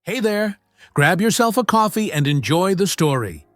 Hey there, grab yourself a coffee and enjoy the story.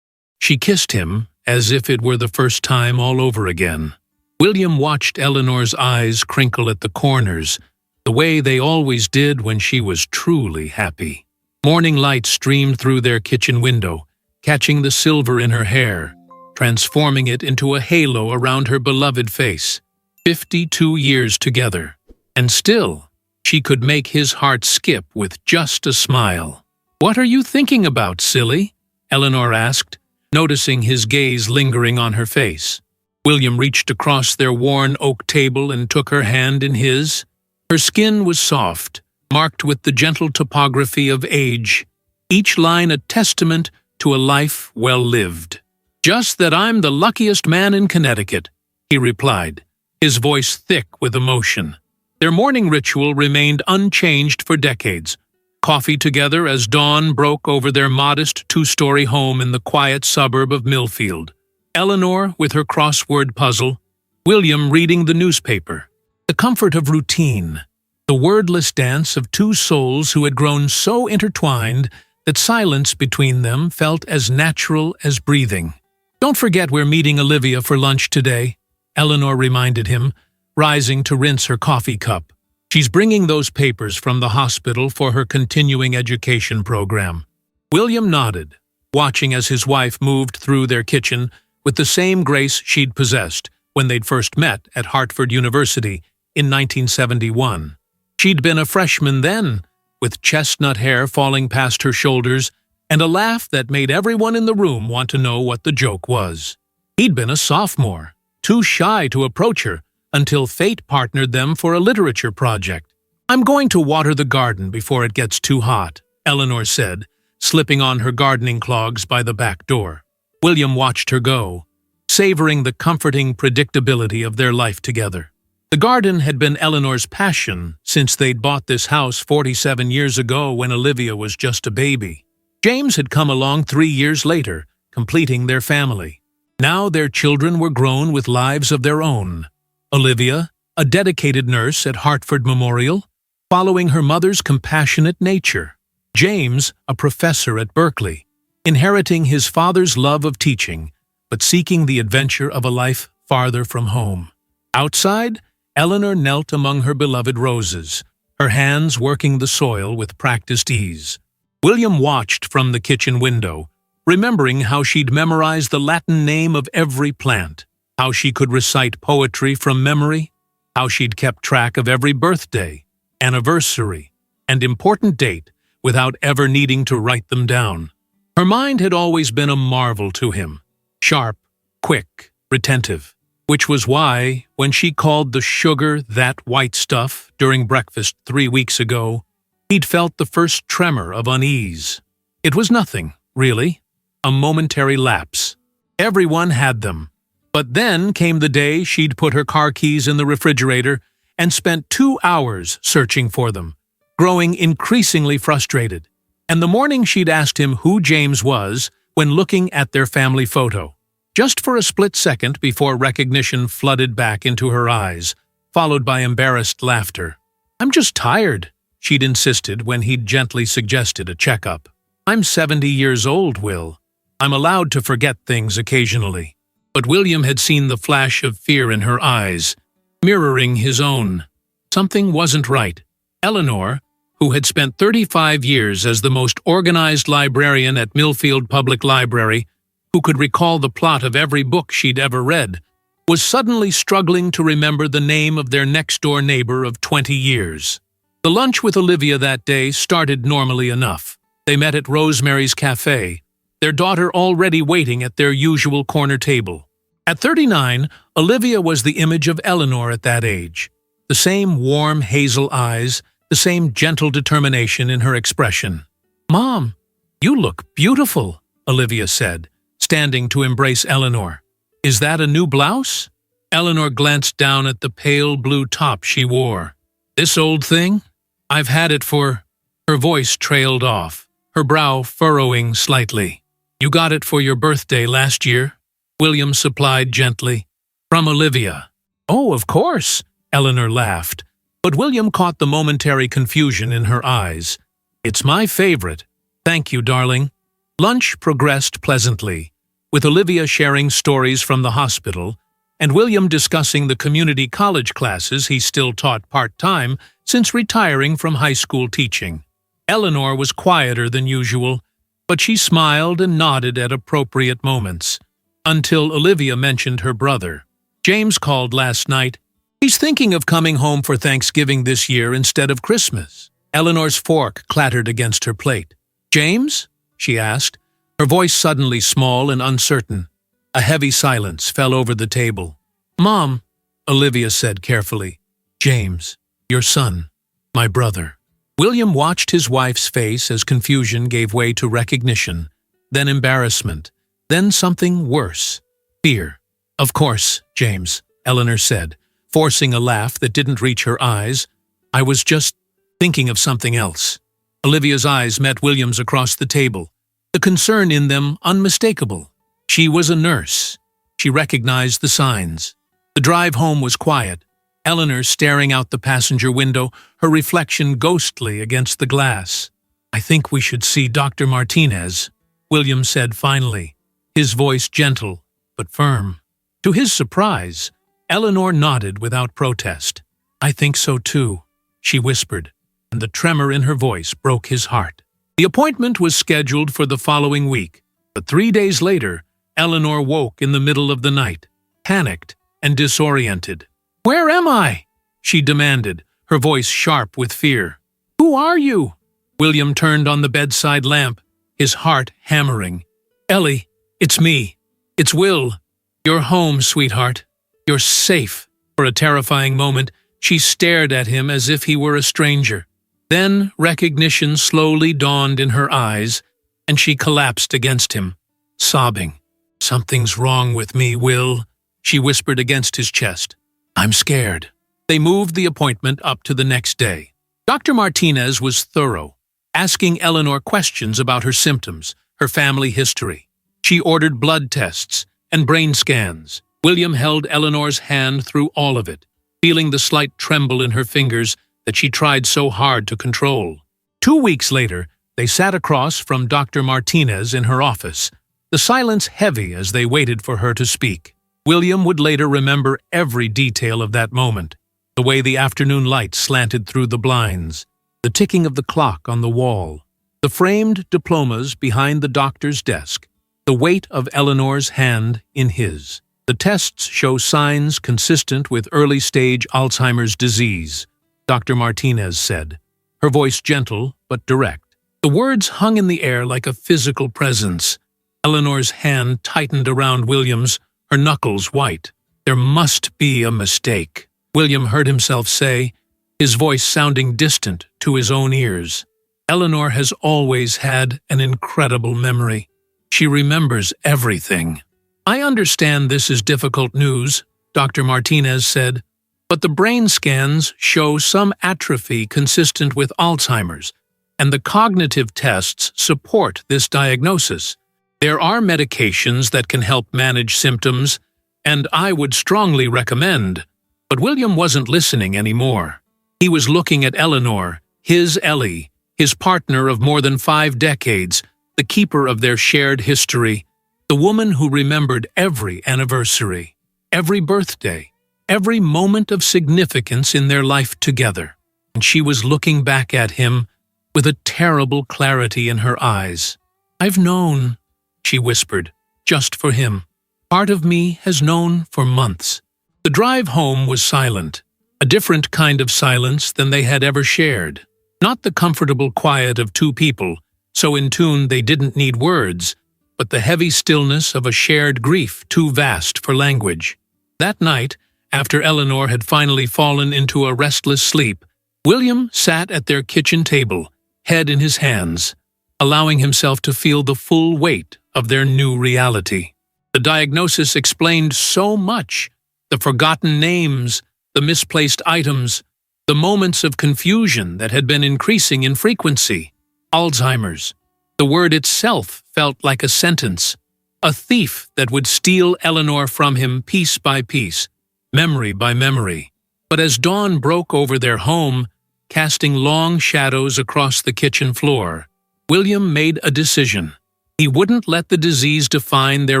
She kissed him as if it were the first time all over again. William watched Eleanor's eyes crinkle at the corners, the way they always did when she was truly happy. Morning light streamed through their kitchen window, catching the silver in her hair, transforming it into a halo around her beloved face. 52 years together, and still, she could make his heart skip with just a smile. "What are you thinking about, silly?" Eleanor asked, noticing his gaze lingering on her face. William reached across their worn oak table and took her hand in his. Her skin was soft, marked with the gentle topography of age, each line a testament to a life well lived. "Just that I'm the luckiest man in Connecticut," he replied, his voice thick with emotion. Their morning ritual remained unchanged for decades. Coffee together as dawn broke over their modest two-story home in the quiet suburb of Millfield. Eleanor with her crossword puzzle, William reading the newspaper. The comfort of routine, the wordless dance of two souls who had grown so intertwined that silence between them felt as natural as breathing. "Don't forget we're meeting Olivia for lunch today," Eleanor reminded him, rising to rinse her coffee cup. "She's bringing those papers from the hospital for her continuing education program." William nodded, watching as his wife moved through their kitchen with the same grace she'd possessed when they'd first met at Hartford University in 1971. She'd been a freshman then, with chestnut hair falling past her shoulders and a laugh that made everyone in the room want to know what the joke was. He'd been a sophomore, too shy to approach her, until fate partnered them for a literature project. "I'm going to water the garden before it gets too hot," Eleanor said, slipping on her gardening clogs by the back door. William watched her go, savoring the comforting predictability of their life together. The garden had been Eleanor's passion since they'd bought this house 47 years ago when Olivia was just a baby. James had come along 3 years later, completing their family. Now their children were grown with lives of their own. Olivia, a dedicated nurse at Hartford Memorial, following her mother's compassionate nature. James, a professor at Berkeley, inheriting his father's love of teaching, but seeking the adventure of a life farther from home. Outside, Eleanor knelt among her beloved roses, her hands working the soil with practiced ease. William watched from the kitchen window, remembering how she'd memorized the Latin name of every plant, how she could recite poetry from memory, how she'd kept track of every birthday, anniversary, and important date without ever needing to write them down. Her mind had always been a marvel to him, sharp, quick, retentive, which was why, when she called the sugar that white stuff during breakfast 3 weeks ago, he'd felt the first tremor of unease. It was nothing, really, a momentary lapse. Everyone had them. But then came the day she'd put her car keys in the refrigerator and spent 2 hours searching for them, growing increasingly frustrated, and the morning she'd asked him who James was when looking at their family photo, just for a split second before recognition flooded back into her eyes, followed by embarrassed laughter. "I'm just tired," she'd insisted when he'd gently suggested a checkup. "I'm 70 years old, Will. I'm allowed to forget things occasionally." But William had seen the flash of fear in her eyes, mirroring his own. Something wasn't right. Eleanor, who had spent 35 years as the most organized librarian at Millfield Public Library, who could recall the plot of every book she'd ever read, was suddenly struggling to remember the name of their next-door neighbor of 20 years. The lunch with Olivia that day started normally enough. They met at Rosemary's Cafe, their daughter already waiting at their usual corner table. At 39, Olivia was the image of Eleanor at that age. The same warm hazel eyes, the same gentle determination in her expression. "Mom, you look beautiful," Olivia said, standing to embrace Eleanor. "Is that a new blouse?" Eleanor glanced down at the pale blue top she wore. "This old thing? I've had it for—" Her voice trailed off, her brow furrowing slightly. "You got it for your birthday last year," William supplied gently. "From Olivia." "Oh, of course," Eleanor laughed, But William caught the momentary confusion in her eyes. "It's my favorite. Thank you, darling." Lunch progressed pleasantly, with Olivia sharing stories from the hospital and William discussing the community college classes he still taught part-time since retiring from high school teaching. Eleanor was quieter than usual, but she smiled and nodded at appropriate moments, until Olivia mentioned her brother. "James called last night. He's thinking of coming home for Thanksgiving this year instead of Christmas." Eleanor's fork clattered against her plate. "James?" she asked, her voice suddenly small and uncertain. A heavy silence fell over the table. "Mom," Olivia said carefully. "James, your son, my brother." William watched his wife's face as confusion gave way to recognition, then embarrassment, then something worse, fear. "Of course, James," Eleanor said, forcing a laugh that didn't reach her eyes. "I was just thinking of something else." Olivia's eyes met William's across the table, the concern in them unmistakable. She was a nurse. She recognized the signs. The drive home was quiet. Eleanor staring out the passenger window, her reflection ghostly against the glass. "I think we should see Dr. Martinez," William said finally, his voice gentle but firm. To his surprise, Eleanor nodded without protest. "I think so too," she whispered, and the tremor in her voice broke his heart. The appointment was scheduled for the following week, but 3 days later, Eleanor woke in the middle of the night, panicked and disoriented. "Where am I?" she demanded, her voice sharp with fear. "Who are you?" William turned on the bedside lamp, his heart hammering. "Ellie, it's me. It's Will. You're home, sweetheart. You're safe." For a terrifying moment, she stared at him as if he were a stranger. Then recognition slowly dawned in her eyes, and she collapsed against him, sobbing. "Something's wrong with me, Will," she whispered against his chest. "I'm scared." They moved the appointment up to the next day. Dr. Martinez was thorough, asking Eleanor questions about her symptoms, her family history. She ordered blood tests and brain scans. William held Eleanor's hand through all of it, feeling the slight tremble in her fingers that she tried so hard to control. 2 weeks later, they sat across from Dr. Martinez in her office, the silence heavy as they waited for her to speak. William would later remember every detail of that moment, the way the afternoon light slanted through the blinds, the ticking of the clock on the wall, the framed diplomas behind the doctor's desk, the weight of Eleanor's hand in his. The tests show signs consistent with early-stage Alzheimer's disease, Dr. Martinez said, her voice gentle but direct. The words hung in the air like a physical presence. Eleanor's hand tightened around William's, her knuckles white. "There must be a mistake," William heard himself say, his voice sounding distant to his own ears. "Eleanor has always had an incredible memory. She remembers everything." "I understand this is difficult news," Dr. Martinez said, "but the brain scans show some atrophy consistent with Alzheimer's, and the cognitive tests support this diagnosis. There are medications that can help manage symptoms, and I would strongly recommend." But William wasn't listening anymore. He was looking at Eleanor, his Ellie, his partner of more than 5 decades, the keeper of their shared history, the woman who remembered every anniversary, every birthday, every moment of significance in their life together. And she was looking back at him with a terrible clarity in her eyes. "I've known," she whispered, "just for him. Part of me has known for months." The drive home was silent, a different kind of silence than they had ever shared. Not the comfortable quiet of 2 people, so in tune they didn't need words, but the heavy stillness of a shared grief too vast for language. That night, after Eleanor had finally fallen into a restless sleep, William sat at their kitchen table, head in his hands, allowing himself to feel the full weight of their new reality. The diagnosis explained so much: the forgotten names, the misplaced items, the moments of confusion that had been increasing in frequency. Alzheimer's. The word itself felt like a sentence, a thief that would steal Eleanor from him piece by piece, memory by memory. But as dawn broke over their home, casting long shadows across the kitchen floor, William made a decision. He wouldn't let the disease define their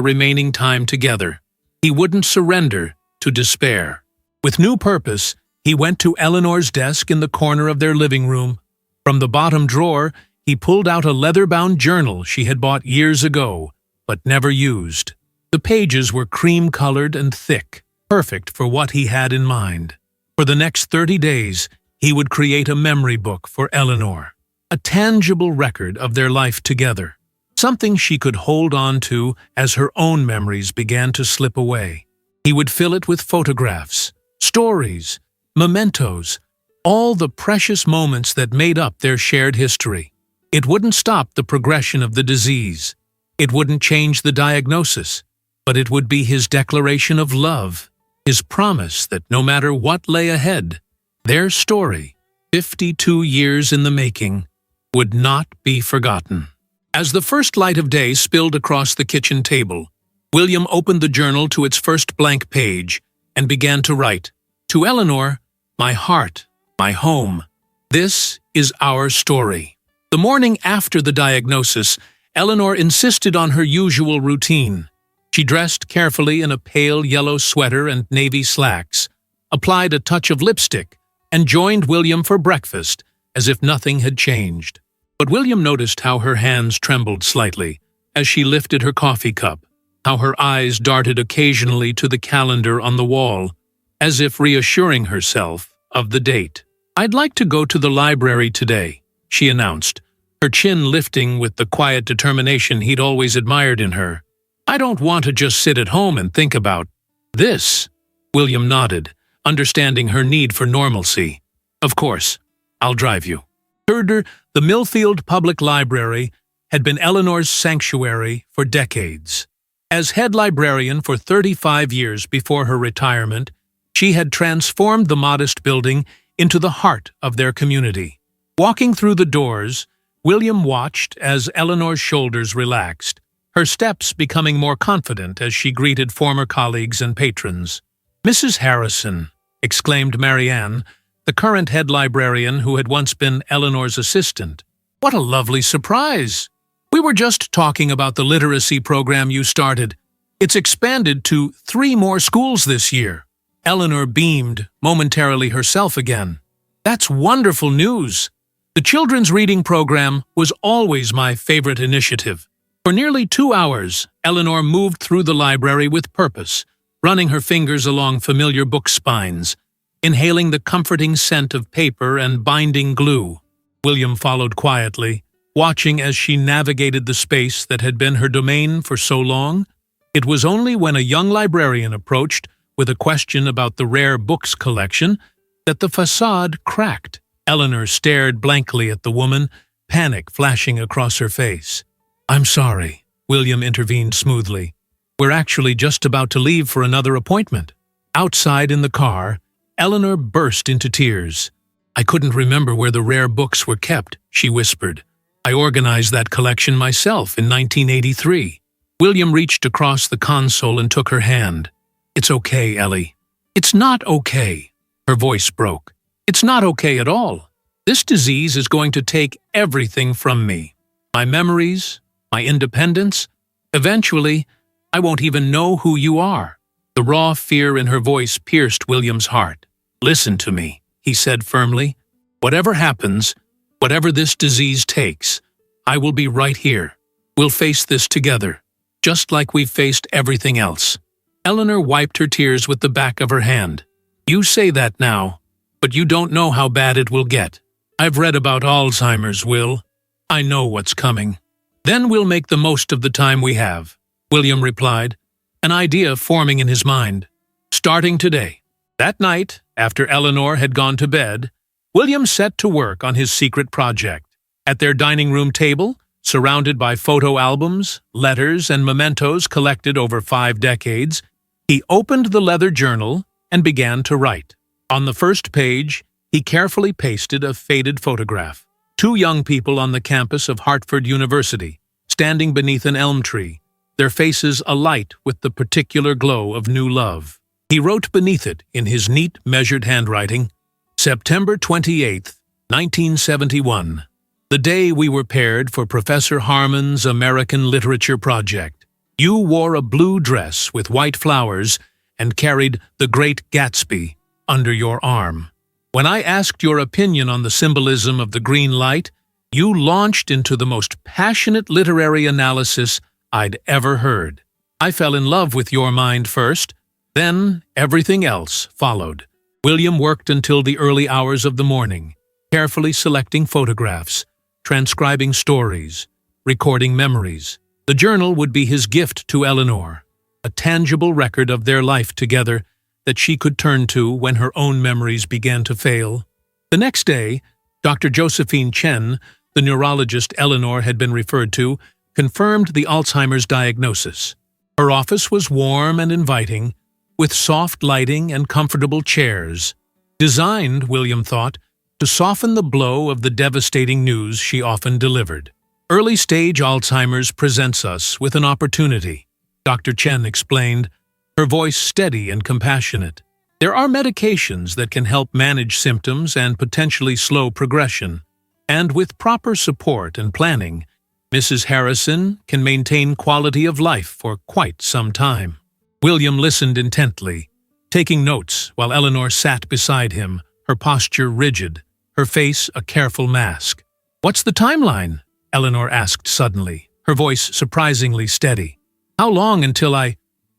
remaining time together. He wouldn't surrender to despair. With new purpose, he went to Eleanor's desk in the corner of their living room. From the bottom drawer, he pulled out a leather-bound journal she had bought years ago, but never used. The pages were cream-colored and thick, perfect for what he had in mind. For the next 30 days, he would create a memory book for Eleanor, a tangible record of their life together, something she could hold on to as her own memories began to slip away. He would fill it with photographs, stories, mementos, all the precious moments that made up their shared history. It wouldn't stop the progression of the disease. It wouldn't change the diagnosis, but it would be his declaration of love, his promise that no matter what lay ahead, their story, 52 years in the making, would not be forgotten. As the first light of day spilled across the kitchen table, William opened the journal to its first blank page and began to write, "To Eleanor, my heart, my home. This is our story." The morning after the diagnosis, Eleanor insisted on her usual routine. She dressed carefully in a pale yellow sweater and navy slacks, applied a touch of lipstick, and joined William for breakfast as if nothing had changed. But William noticed how her hands trembled slightly as she lifted her coffee cup, how her eyes darted occasionally to the calendar on the wall, as if reassuring herself of the date. "I'd like to go to the library today," she announced, her chin lifting with the quiet determination he'd always admired in her. "I don't want to just sit at home and think about this." William nodded, understanding her need for normalcy. "Of course, I'll drive you." Herder, the Millfield Public Library, had been Eleanor's sanctuary for decades. As head librarian for 35 years before her retirement, she had transformed the modest building into the heart of their community. Walking through the doors, William watched as Eleanor's shoulders relaxed, her steps becoming more confident as she greeted former colleagues and patrons. "Mrs. Harrison," exclaimed Marianne, the current head librarian who had once been Eleanor's assistant. "What a lovely surprise! We were just talking about the literacy program you started. It's expanded to 3 more schools this year." Eleanor beamed, momentarily herself again. "That's wonderful news. The children's reading program was always my favorite initiative." For nearly 2 hours, Eleanor moved through the library with purpose, running her fingers along familiar book spines, inhaling the comforting scent of paper and binding glue. William followed quietly, watching as she navigated the space that had been her domain for so long. It was only when a young librarian approached with a question about the rare books collection that the facade cracked. Eleanor stared blankly at the woman, panic flashing across her face. "I'm sorry," William intervened smoothly. "We're actually just about to leave for another appointment." Outside in the car, Eleanor burst into tears. "I couldn't remember where the rare books were kept," she whispered. "I organized that collection myself in 1983. William reached across the console and took her hand. "It's okay, Ellie." "It's not okay." Her voice broke. "It's not okay at all. This disease is going to take everything from me. My memories, my independence. Eventually, I won't even know who you are." The raw fear in her voice pierced William's heart. "Listen to me," he said firmly. "Whatever happens, whatever this disease takes, I will be right here. We'll face this together, just like we've faced everything else." Eleanor wiped her tears with the back of her hand. "You say that now, but you don't know how bad it will get. I've read about Alzheimer's, Will. I know what's coming." "Then we'll make the most of the time we have," William replied, an idea forming in his mind. "Starting today." That night, after Eleanor had gone to bed, William set to work on his secret project. At their dining room table, surrounded by photo albums, letters, and mementos collected over 5 decades, he opened the leather journal and began to write. On the first page, he carefully pasted a faded photograph. 2 young people on the campus of Hartford University, standing beneath an elm tree, their faces alight with the particular glow of new love. He wrote beneath it, in his neat, measured handwriting, September 28th, 1971, the day we were paired for Professor Harmon's American Literature Project. You wore a blue dress with white flowers and carried The Great Gatsby under your arm. When I asked your opinion on the symbolism of the green light, you launched into the most passionate literary analysis I'd ever heard. I fell in love with your mind first, then everything else followed. William worked until the early hours of the morning, carefully selecting photographs, transcribing stories, recording memories. The journal would be his gift to Eleanor, a tangible record of their life together that she could turn to when her own memories began to fail. The next day, Dr. Josephine Chen, the neurologist Eleanor had been referred to, confirmed the Alzheimer's diagnosis. Her office was warm and inviting, with soft lighting and comfortable chairs, designed, William thought, to soften the blow of the devastating news she often delivered. Early-stage Alzheimer's presents us with an opportunity, Dr. Chen explained, her voice steady and compassionate. There are medications that can help manage symptoms and potentially slow progression, and with proper support and planning, Mrs. Harrison can maintain quality of life for quite some time. William listened intently, taking notes while Eleanor sat beside him, her posture rigid, her face a careful mask. "What's the timeline?" Eleanor asked suddenly, her voice surprisingly steady. "How long until I—"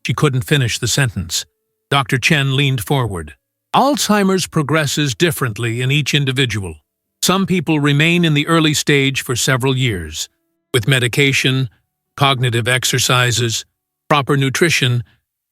She couldn't finish the sentence. Dr. Chen leaned forward. "Alzheimer's progresses differently in each individual. Some people remain in the early stage for several years. With medication, cognitive exercises, proper nutrition,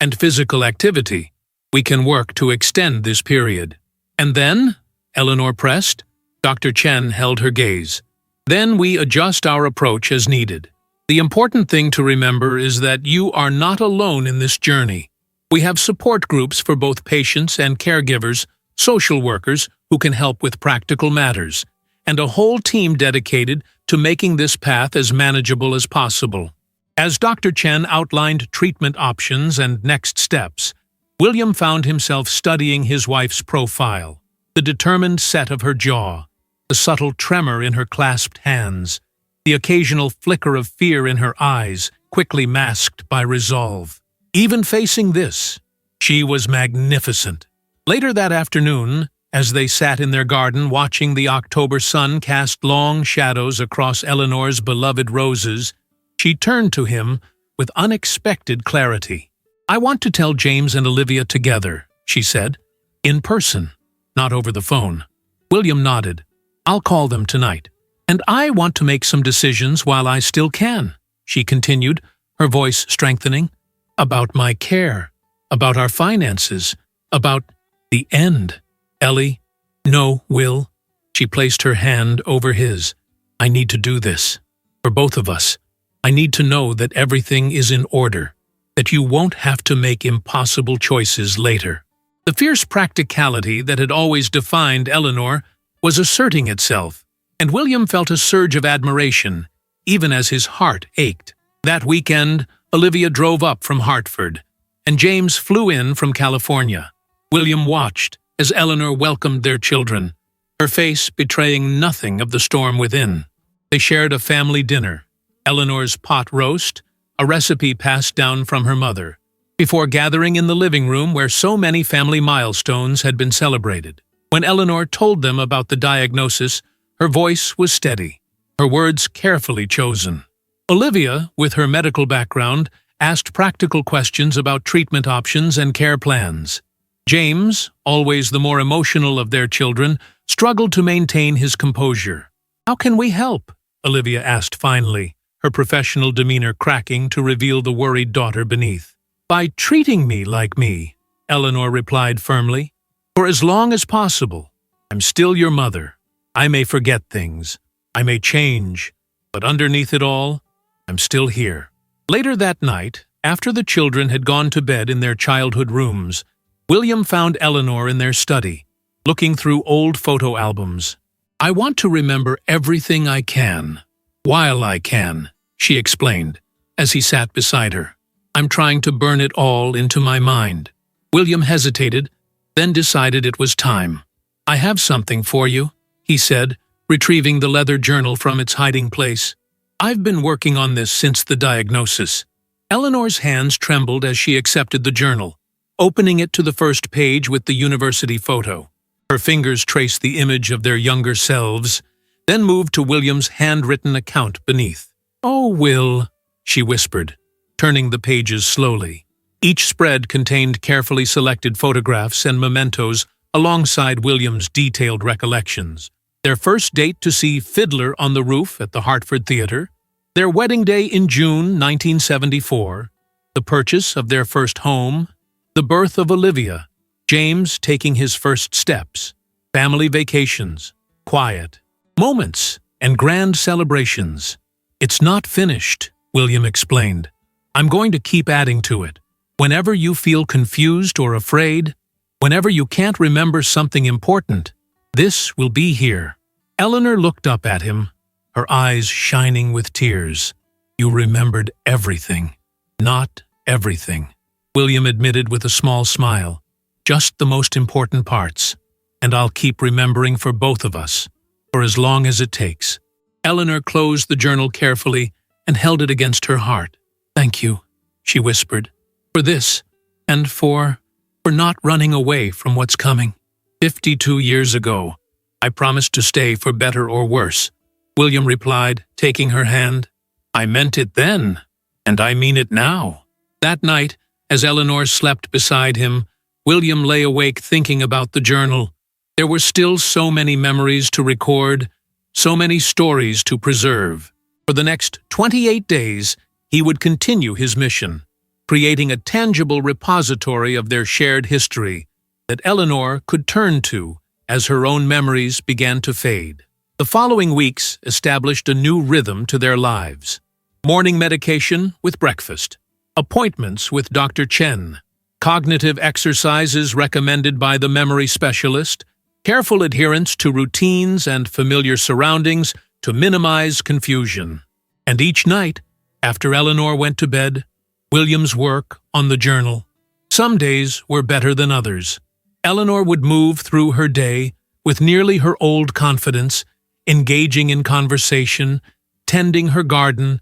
and physical activity, we can work to extend this period." "And then?" Eleanor pressed. Dr. Chen held her gaze. "Then we adjust our approach as needed. The important thing to remember is that you are not alone in this journey. We have support groups for both patients and caregivers, social workers who can help with practical matters, and a whole team dedicated to making this path as manageable as possible." As Dr. Chen outlined treatment options and next steps, William found himself studying his wife's profile, the determined set of her jaw, the subtle tremor in her clasped hands, the occasional flicker of fear in her eyes, quickly masked by resolve. Even facing this, she was magnificent. Later that afternoon, as they sat in their garden watching the October sun cast long shadows across Eleanor's beloved roses, she turned to him with unexpected clarity. "I want to tell James and Olivia together," she said, "in person, not over the phone." William nodded. "I'll call them tonight. And I want to make some decisions while I still can," she continued, her voice strengthening, "about my care, about our finances, about the end. Ellie." "No, Will." She placed her hand over his. "I need to do this. For both of us. I need to know that everything is in order, that you won't have to make impossible choices later." The fierce practicality that had always defined Eleanor was asserting itself, and William felt a surge of admiration, even as his heart ached. That weekend, Olivia drove up from Hartford, and James flew in from California. William watched as Eleanor welcomed their children, her face betraying nothing of the storm within. They shared a family dinner, Eleanor's pot roast, a recipe passed down from her mother, before gathering in the living room where so many family milestones had been celebrated. When Eleanor told them about the diagnosis, her voice was steady, her words carefully chosen. Olivia, with her medical background, asked practical questions about treatment options and care plans. James, always the more emotional of their children, struggled to maintain his composure. "How can we help?" Olivia asked finally, her professional demeanor cracking to reveal the worried daughter beneath. "By treating me like me," Eleanor replied firmly. "For as long as possible. I'm still your mother. I may forget things. I may change. But underneath it all, I'm still here." Later that night, after the children had gone to bed in their childhood rooms, William found Eleanor in their study, looking through old photo albums. "I want to remember everything I can, while I can," she explained, as he sat beside her. "I'm trying to burn it all into my mind. William hesitated, then decided it was time. "I have something for you," he said, retrieving the leather journal from its hiding place. "I've been working on this since the diagnosis." Eleanor's hands trembled as she accepted the journal, opening it to the first page with the university photo. Her fingers traced the image of their younger selves, then moved to William's handwritten account beneath. "Oh, Will," she whispered, turning the pages slowly. Each spread contained carefully selected photographs and mementos alongside William's detailed recollections. Their first date to see Fiddler on the Roof at the Hartford Theatre, their wedding day in June 1974, the purchase of their first home, the birth of Olivia, James taking his first steps, family vacations, quiet moments, and grand celebrations. "It's not finished," William explained. "I'm going to keep adding to it. Whenever you feel confused or afraid, whenever you can't remember something important, this will be here." Eleanor looked up at him, her eyes shining with tears. "You remembered everything." "Not everything," William admitted with a small smile. "Just the most important parts. And I'll keep remembering for both of us, for as long as it takes." Eleanor closed the journal carefully and held it against her heart. "Thank you," she whispered, "for this, and for not running away from what's coming. 52 years ago, I promised to stay for better or worse," William replied, taking her hand. "I meant it then, and I mean it now." That night, as Eleanor slept beside him, William lay awake thinking about the journal. There were still so many memories to record, so many stories to preserve. For the next 28 days, he would continue his mission, creating a tangible repository of their shared history that Eleanor could turn to as her own memories began to fade. The following weeks established a new rhythm to their lives. Morning medication with breakfast, appointments with Dr. Chen, cognitive exercises recommended by the memory specialist, careful adherence to routines and familiar surroundings to minimize confusion. And each night, after Eleanor went to bed, William's work on the journal. Some days were better than others. Eleanor would move through her day with nearly her old confidence, engaging in conversation, tending her garden,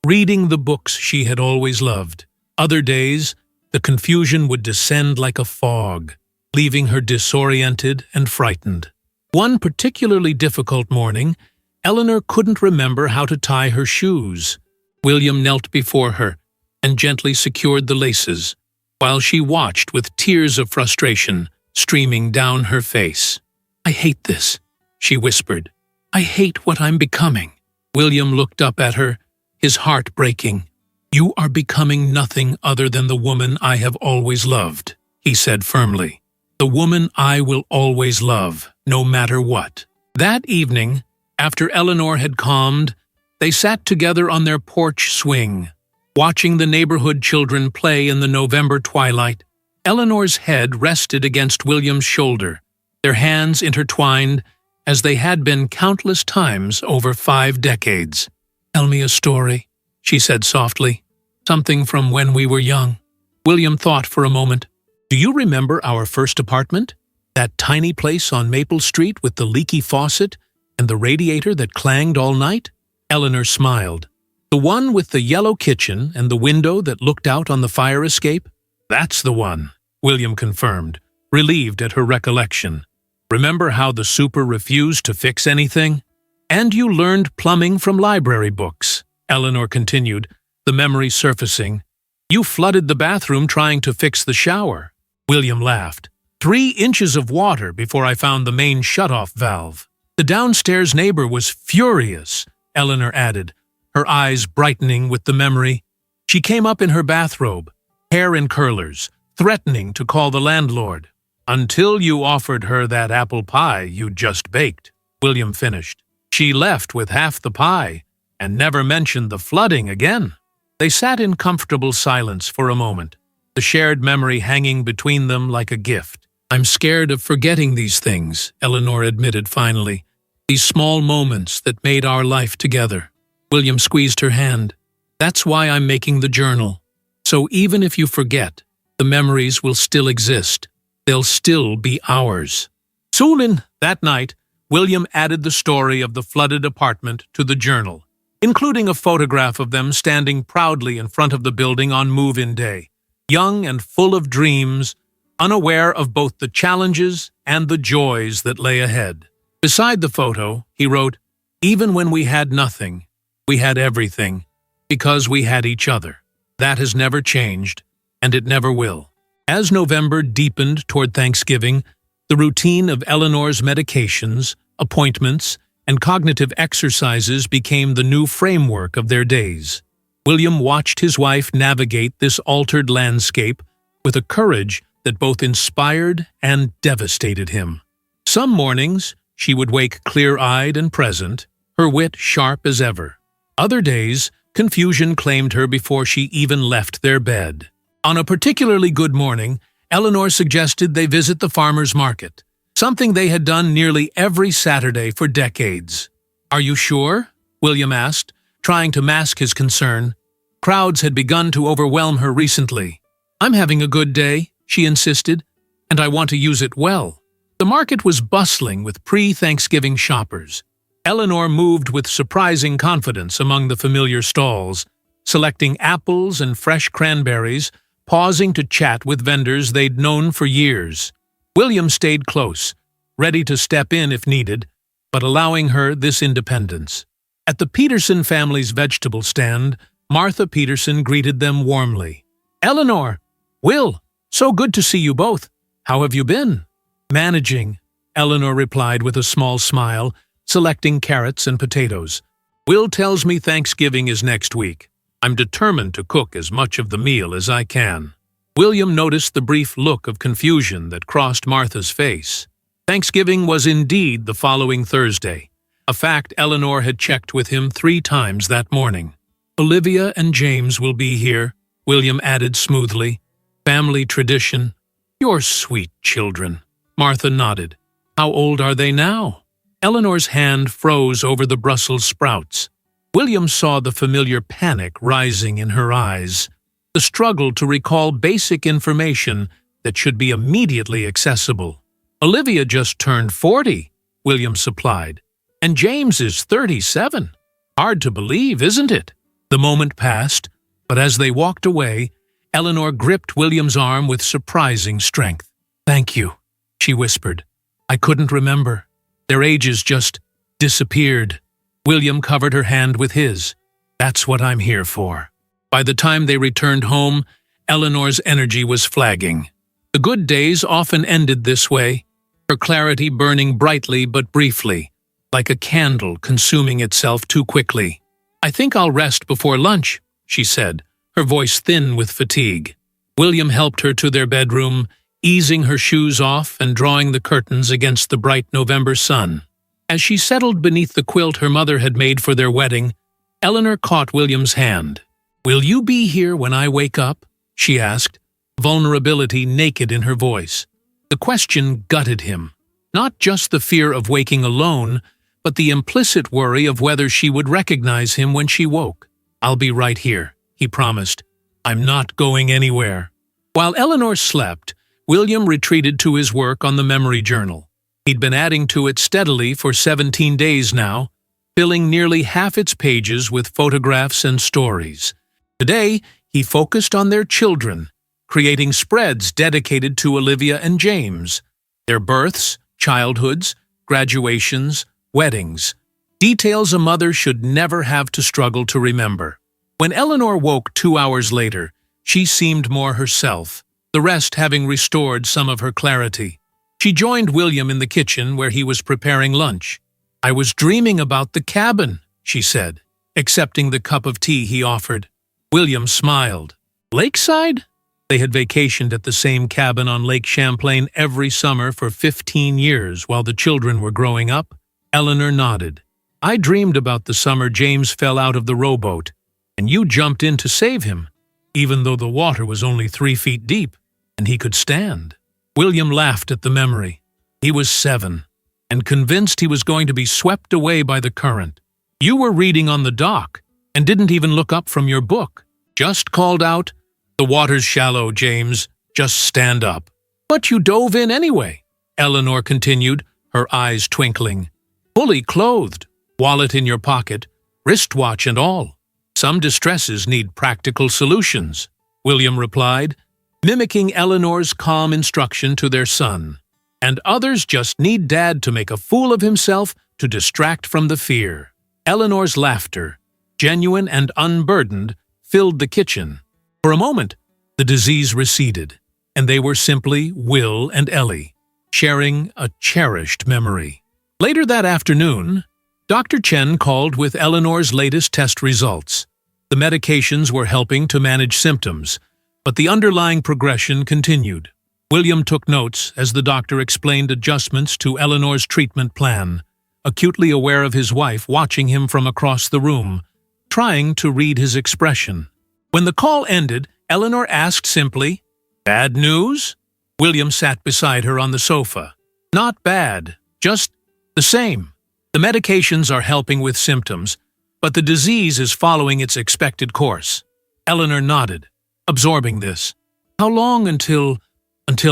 reading the books she had always loved. Other days, the confusion would descend like a fog, leaving her disoriented and frightened. One particularly difficult morning, Eleanor couldn't remember how to tie her shoes. William knelt before her and gently secured the laces, while she watched with tears of frustration streaming down her face. "I hate this," she whispered. "I hate what I'm becoming." William looked up at her, his heart breaking. "You are becoming nothing other than the woman I have always loved," he said firmly. "The woman I will always love, no matter what." That evening, after Eleanor had calmed, they sat together on their porch swing, watching the neighborhood children play in the November twilight. Eleanor's head rested against William's shoulder, their hands intertwined as they had been countless times over 5 decades. "Tell me a story," she said softly. "Something from when we were young." William thought for a moment. "Do you remember our first apartment? That tiny place on Maple Street with the leaky faucet and the radiator that clanged all night?" Eleanor smiled. "The one with the yellow kitchen and the window that looked out on the fire escape?" "That's the one," William confirmed, relieved at her recollection. "Remember how the super refused to fix anything?" "And you learned plumbing from library books," Eleanor continued, the memory surfacing. "You flooded the bathroom trying to fix the shower." William laughed. 3 inches of water before I found the main shutoff valve." "The downstairs neighbor was furious," Eleanor added, her eyes brightening with the memory. "She came up in her bathrobe, hair in curlers, threatening to call the landlord." "Until you offered her that apple pie you'd just baked," William finished. "She left with half the pie and never mentioned the flooding again." They sat in comfortable silence for a moment, the shared memory hanging between them like a gift. "I'm scared of forgetting these things," Eleanor admitted finally. "These small moments that made our life together." William squeezed her hand. "That's why I'm making the journal. So even if you forget, The memories will still exist. They'll still be ours. Soon that night, William added the story of the flooded apartment to the journal, including a photograph of them standing proudly in front of the building on move-in day, young and full of dreams, unaware of both the challenges and the joys that lay ahead. Beside the photo, he wrote, "Even when we had nothing, we had everything, because we had each other. That has never changed, and it never will." As November deepened toward Thanksgiving, the routine of Eleanor's medications, appointments, and cognitive exercises became the new framework of their days. William watched his wife navigate this altered landscape with a courage that both inspired and devastated him. Some mornings, she would wake clear-eyed and present, her wit sharp as ever. Other days, confusion claimed her before she even left their bed. On a particularly good morning, Eleanor suggested they visit the farmer's market, something they had done nearly every Saturday for decades. "Are you sure?" William asked, trying to mask his concern. Crowds had begun to overwhelm her recently. "I'm having a good day," she insisted, "and I want to use it well." The market was bustling with pre-Thanksgiving shoppers. Eleanor moved with surprising confidence among the familiar stalls, selecting apples and fresh cranberries, pausing to chat with vendors they'd known for years. William stayed close, ready to step in if needed, but allowing her this independence. At the Peterson family's vegetable stand, Martha Peterson greeted them warmly. "Eleanor! Will! So good to see you both. How have you been?" "Managing," Eleanor replied with a small smile, selecting carrots and potatoes. "Will tells me Thanksgiving is next week. I'm determined to cook as much of the meal as I can." William noticed the brief look of confusion that crossed Martha's face. Thanksgiving was indeed the following Thursday, a fact Eleanor had checked with him 3 times that morning. "Olivia and James will be here," William added smoothly. "Family tradition. You're sweet children." Martha nodded. "How old are they now?" Eleanor's hand froze over the Brussels sprouts. William saw the familiar panic rising in her eyes, the struggle to recall basic information that should be immediately accessible. "Olivia just turned 40, William supplied, "and James is 37. Hard to believe, isn't it?" The moment passed, but as they walked away, Eleanor gripped William's arm with surprising strength. "Thank you," she whispered. "I couldn't remember. Their ages just disappeared." William covered her hand with his. "That's what I'm here for." By the time they returned home, Eleanor's energy was flagging. The good days often ended this way, her clarity burning brightly but briefly, like a candle consuming itself too quickly. "I think I'll rest before lunch," she said, her voice thin with fatigue. William helped her to their bedroom, easing her shoes off and drawing the curtains against the bright November sun. As she settled beneath the quilt her mother had made for their wedding, Eleanor caught William's hand. "Will you be here when I wake up?" she asked, vulnerability naked in her voice. The question gutted him. Not just the fear of waking alone, but the implicit worry of whether she would recognize him when she woke. "I'll be right here," he promised. "I'm not going anywhere." While Eleanor slept, William retreated to his work on the memory journal. He'd been adding to it steadily for 17 days now, filling nearly half its pages with photographs and stories. Today, he focused on their children, creating spreads dedicated to Olivia and James, their births, childhoods, graduations, weddings, details a mother should never have to struggle to remember. When Eleanor woke 2 hours later, she seemed more herself, the rest having restored some of her clarity. She joined William in the kitchen where he was preparing lunch. "I was dreaming about the cabin," she said, accepting the cup of tea he offered. William smiled. "Lakeside?" They had vacationed at the same cabin on Lake Champlain every summer for 15 years while the children were growing up. Eleanor nodded. "I dreamed about the summer James fell out of the rowboat, and you jumped in to save him, even though the water was only 3 feet deep, and he could stand." William laughed at the memory. He was 7, and convinced he was going to be swept away by the current. "You were reading on the dock, and didn't even look up from your book. Just called out, 'The water's shallow, James. Just stand up." "But you dove in anyway," Eleanor continued, her eyes twinkling. "Fully clothed, wallet in your pocket, wristwatch and all. Some distresses need practical solutions," William replied, mimicking Eleanor's calm instruction to their son. "And others just need Dad to make a fool of himself to distract from the fear." Eleanor's laughter, genuine and unburdened, filled the kitchen. For a moment, the disease receded, and they were simply Will and Ellie, sharing a cherished memory. Later that afternoon, Dr. Chen called with Eleanor's latest test results. The medications were helping to manage symptoms, but the underlying progression continued. William took notes as the doctor explained adjustments to Eleanor's treatment plan, acutely aware of his wife watching him from across the room, trying to read his expression. When the call ended, Eleanor asked simply, "Bad news?" William sat beside her on the sofa. "Not bad, just the same. The medications are helping with symptoms, but the disease is following its expected course." Eleanor nodded, absorbing this. "How long until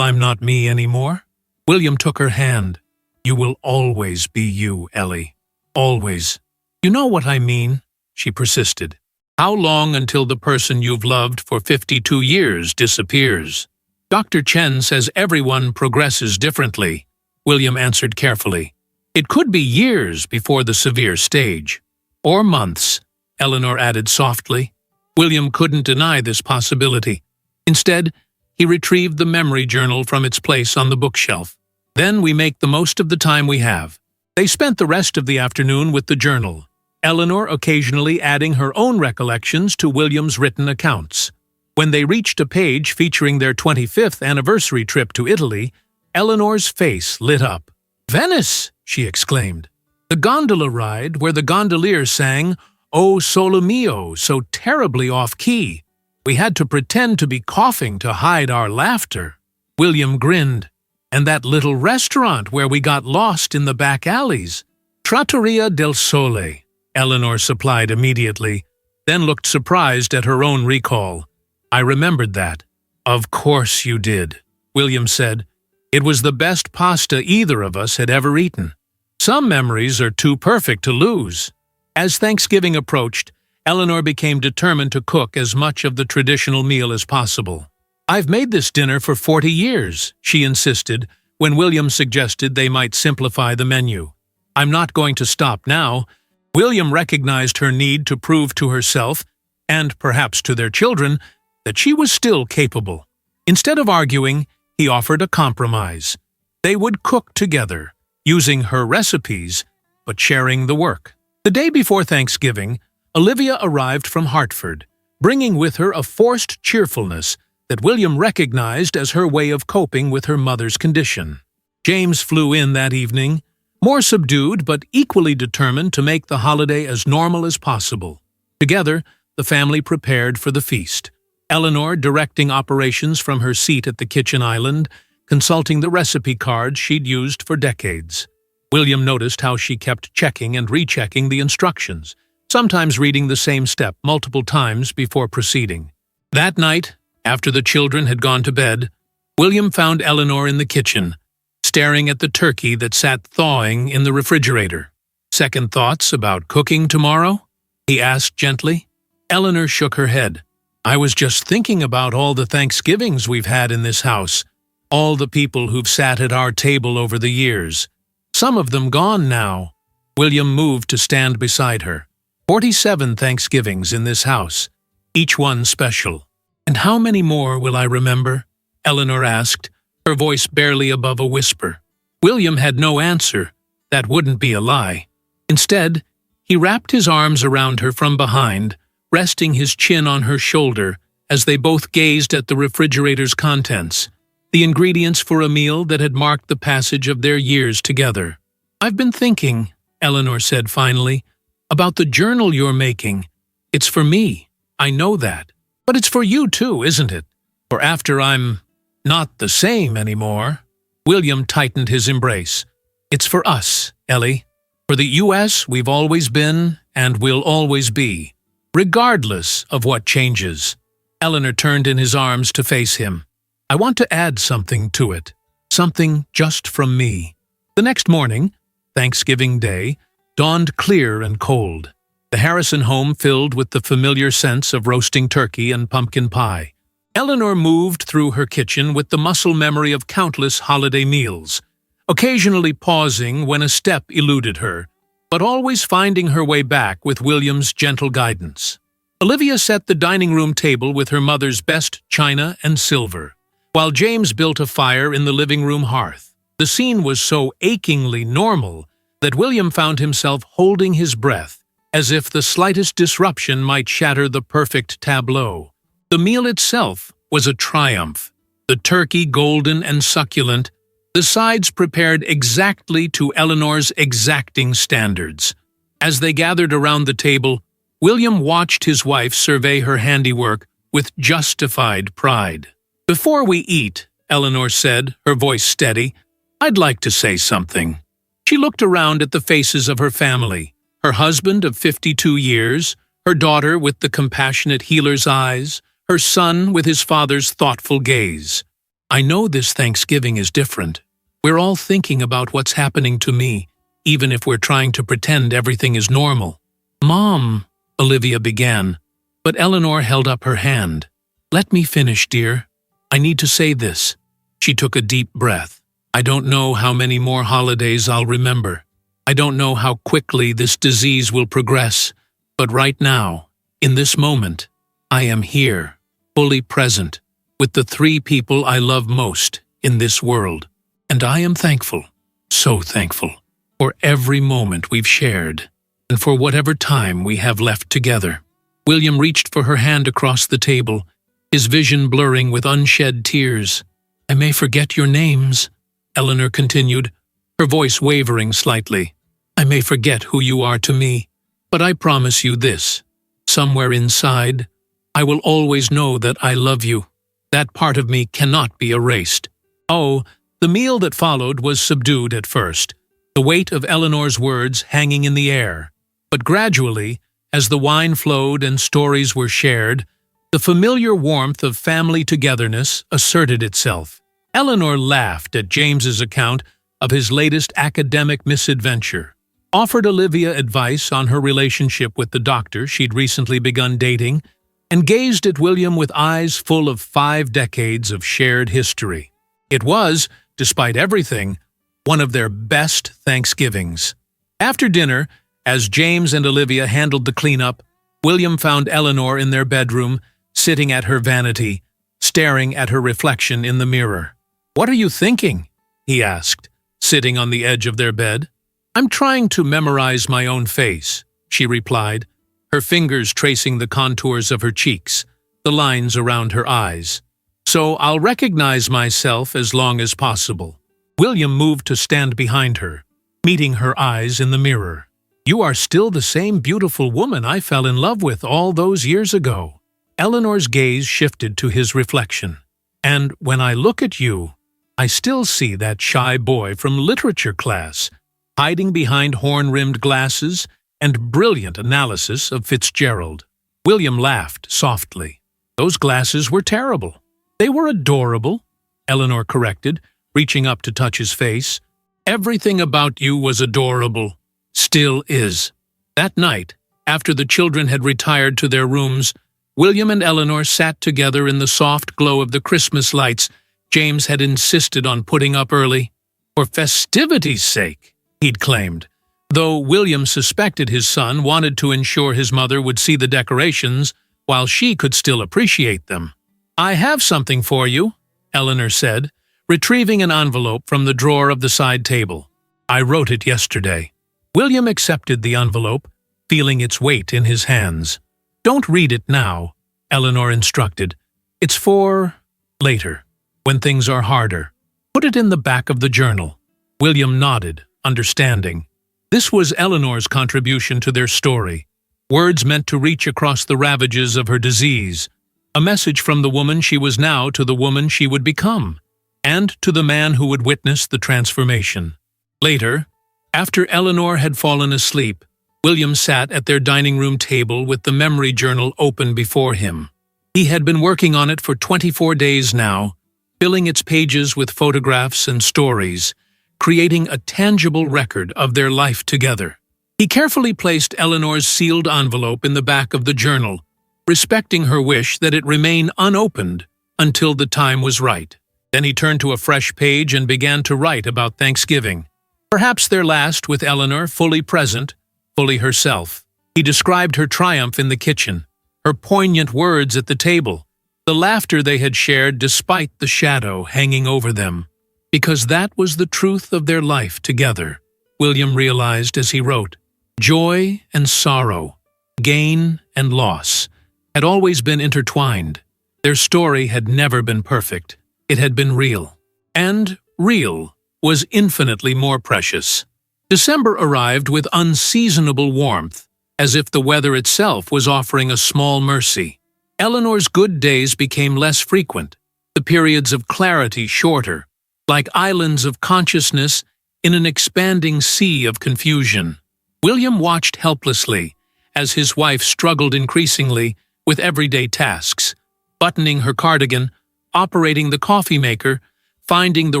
I'm not me anymore?" William took her hand. "You will always be you, Ellie. Always." "You know what I mean," she persisted. "How long until the person you've loved for 52 years disappears?" "Dr. Chen says everyone progresses differently," William answered carefully. "It could be years before the severe stage. Or months," Eleanor added softly. William couldn't deny this possibility. Instead, he retrieved the memory journal from its place on the bookshelf. "Then we make the most of the time we have." They spent the rest of the afternoon with the journal, Eleanor occasionally adding her own recollections to William's written accounts. When they reached a page featuring their 25th anniversary trip to Italy, Eleanor's face lit up. "Venice!" she exclaimed. "The gondola ride where the gondolier sang, 'O Sole Mio,' so terribly off-key. We had to pretend to be coughing to hide our laughter." William grinned. "And that little restaurant where we got lost in the back alleys." "Trattoria del Sole," Eleanor supplied immediately, then looked surprised at her own recall. "I remembered that." "Of course you did," William said. "It was the best pasta either of us had ever eaten." Some memories are too perfect to lose. As Thanksgiving approached, Eleanor became determined to cook as much of the traditional meal as possible. "I've made this dinner for 40 years, she insisted, when William suggested they might simplify the menu. "I'm not going to stop now." William recognized her need to prove to herself, and perhaps to their children, that she was still capable. Instead of arguing, he offered a compromise. They would cook together, using her recipes, but sharing the work. The day before Thanksgiving, Olivia arrived from Hartford, bringing with her a forced cheerfulness that William recognized as her way of coping with her mother's condition. James flew in that evening, more subdued but equally determined to make the holiday as normal as possible. Together, the family prepared for the feast. Eleanor directing operations from her seat at the kitchen island, consulting the recipe cards she'd used for decades. William noticed how she kept checking and rechecking the instructions, sometimes reading the same step multiple times before proceeding. That night, after the children had gone to bed, William found Eleanor in the kitchen, staring at the turkey that sat thawing in the refrigerator. "Second thoughts about cooking tomorrow?" he asked gently. Eleanor shook her head. "I was just thinking about all the Thanksgivings we've had in this house, all the people who've sat at our table over the years. Some of them gone now." William moved to stand beside her. 47 Thanksgivings in this house, each one special. "And how many more will I remember?" Eleanor asked, her voice barely above a whisper. William had no answer. That wouldn't be a lie. Instead, he wrapped his arms around her from behind, resting his chin on her shoulder as they both gazed at the refrigerator's contents, the ingredients for a meal that had marked the passage of their years together. "I've been thinking," Eleanor said finally, "about the journal you're making. It's for me, I know that. But it's for you too, isn't it? For after I'm not the same anymore." William tightened his embrace. "It's for us, Ellie. For the U.S. we've always been and will always be, regardless of what changes." Eleanor turned in his arms to face him. I want to add something to it. Something just from me. The next morning, Thanksgiving Day, dawned clear and cold. The Harrison home filled with the familiar sense of roasting turkey and pumpkin pie. Eleanor moved through her kitchen with the muscle memory of countless holiday meals, occasionally pausing when a step eluded her, but always finding her way back with William's gentle guidance. Olivia set the dining room table with her mother's best china and silver, while James built a fire in the living room hearth. The scene was so achingly normal that William found himself holding his breath, as if the slightest disruption might shatter the perfect tableau. The meal itself was a triumph. The turkey golden and succulent, the sides prepared exactly to Eleanor's exacting standards. As they gathered around the table, William watched his wife survey her handiwork with justified pride. "Before we eat," Eleanor said, her voice steady, "I'd like to say something." She looked around at the faces of her family, her husband of 52 years, her daughter with the compassionate healer's eyes, her son with his father's thoughtful gaze. "I know this Thanksgiving is different. We're all thinking about what's happening to me, even if we're trying to pretend everything is normal." "Mom," Olivia began, but Eleanor held up her hand. "Let me finish, dear. I need to say this." She took a deep breath. "I don't know how many more holidays I'll remember. I don't know how quickly this disease will progress, but right now, in this moment, I am here, fully present, with the 3 people I love most in this world. And I am thankful, so thankful, for every moment we've shared, and for whatever time we have left together." William reached for her hand across the table, his vision blurring with unshed tears. "I may forget your names," Eleanor continued, her voice wavering slightly. "I may forget who you are to me, but I promise you this. Somewhere inside, I will always know that I love you. That part of me cannot be erased." Oh, the meal that followed was subdued at first, the weight of Eleanor's words hanging in the air. But gradually, as the wine flowed and stories were shared, the familiar warmth of family togetherness asserted itself. Eleanor laughed at James's account of his latest academic misadventure, offered Olivia advice on her relationship with the doctor she'd recently begun dating, and gazed at William with eyes full of 5 decades of shared history. It was, despite everything, one of their best Thanksgivings. After dinner, as James and Olivia handled the cleanup, William found Eleanor in their bedroom, sitting at her vanity, staring at her reflection in the mirror. "What are you thinking?" he asked, sitting on the edge of their bed. "I'm trying to memorize my own face," she replied, her fingers tracing the contours of her cheeks, the lines around her eyes. "So I'll recognize myself as long as possible." William moved to stand behind her, meeting her eyes in the mirror. "You are still the same beautiful woman I fell in love with all those years ago." Eleanor's gaze shifted to his reflection. "And when I look at you, I still see that shy boy from literature class, hiding behind horn-rimmed glasses and brilliant analysis of Fitzgerald." William laughed softly. "Those glasses were terrible." "They were adorable," Eleanor corrected, reaching up to touch his face. "Everything about you was adorable. Still is." That night, after the children had retired to their rooms, William and Eleanor sat together in the soft glow of the Christmas lights James had insisted on putting up early. For festivity's sake, he'd claimed, though William suspected his son wanted to ensure his mother would see the decorations while she could still appreciate them. "I have something for you," Eleanor said, retrieving an envelope from the drawer of the side table. "I wrote it yesterday." William accepted the envelope, feeling its weight in his hands. "Don't read it now," Eleanor instructed. "It's for later, when things are harder. Put it in the back of the journal." William nodded, understanding. This was Eleanor's contribution to their story, words meant to reach across the ravages of her disease, a message from the woman she was now to the woman she would become, and to the man who would witness the transformation. Later, after Eleanor had fallen asleep, William sat at their dining room table with the memory journal open before him. He had been working on it for 24 days now, filling its pages with photographs and stories, creating a tangible record of their life together. He carefully placed Eleanor's sealed envelope in the back of the journal, respecting her wish that it remain unopened until the time was right. Then he turned to a fresh page and began to write about Thanksgiving. Perhaps their last with Eleanor, fully present, fully herself. He described her triumph in the kitchen, her poignant words at the table, the laughter they had shared despite the shadow hanging over them. Because that was the truth of their life together, William realized as he wrote. Joy and sorrow, gain and loss, had always been intertwined. Their story had never been perfect. It had been real. And real was infinitely more precious. December arrived with unseasonable warmth, as if the weather itself was offering a small mercy. Eleanor's good days became less frequent, the periods of clarity shorter, like islands of consciousness in an expanding sea of confusion. William watched helplessly as his wife struggled increasingly with everyday tasks, buttoning her cardigan, operating the coffee maker, finding the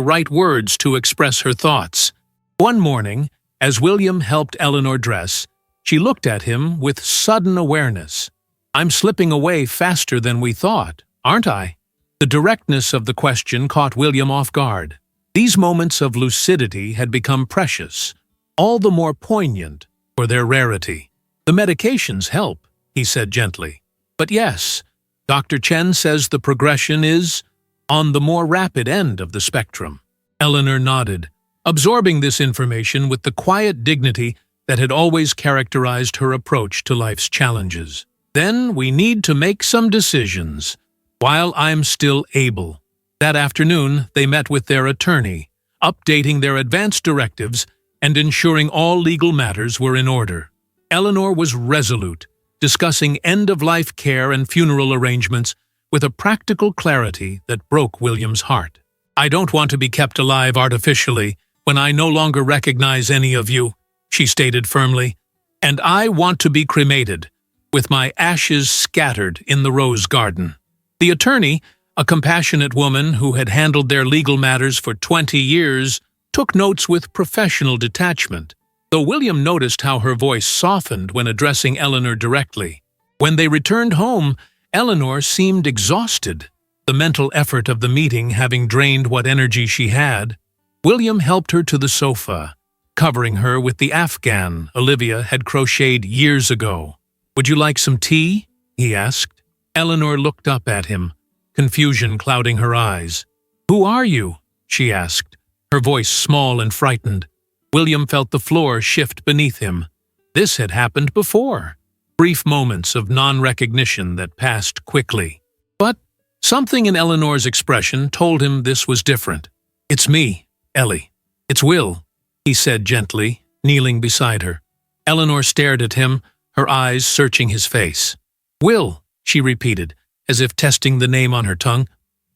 right words to express her thoughts. One morning, as William helped Eleanor dress, she looked at him with sudden awareness. I'm slipping away faster than we thought, aren't I? The directness of the question caught William off guard. These moments of lucidity had become precious, all the more poignant for their rarity. The medications help, he said gently. But yes, Dr. Chen says the progression is on the more rapid end of the spectrum. Eleanor nodded, absorbing this information with the quiet dignity that had always characterized her approach to life's challenges. Then we need to make some decisions, while I'm still able. That afternoon, they met with their attorney, updating their advance directives and ensuring all legal matters were in order. Eleanor was resolute, discussing end-of-life care and funeral arrangements with a practical clarity that broke William's heart. I don't want to be kept alive artificially when I no longer recognize any of you, she stated firmly, and I want to be cremated, with my ashes scattered in the rose garden. The attorney, a compassionate woman who had handled their legal matters for 20 years, took notes with professional detachment, though William noticed how her voice softened when addressing Eleanor directly. When they returned home, Eleanor seemed exhausted, the mental effort of the meeting having drained what energy she had. William helped her to the sofa, covering her with the afghan Olivia had crocheted years ago. Would you like some tea? He asked. Eleanor looked up at him, confusion clouding her eyes. Who are you? She asked, her voice small and frightened. William felt the floor shift beneath him. This had happened before. Brief moments of non-recognition that passed quickly. But something in Eleanor's expression told him this was different. It's me, Ellie. It's Will, he said gently, kneeling beside her. Eleanor stared at him, her eyes searching his face. Will, she repeated, as if testing the name on her tongue.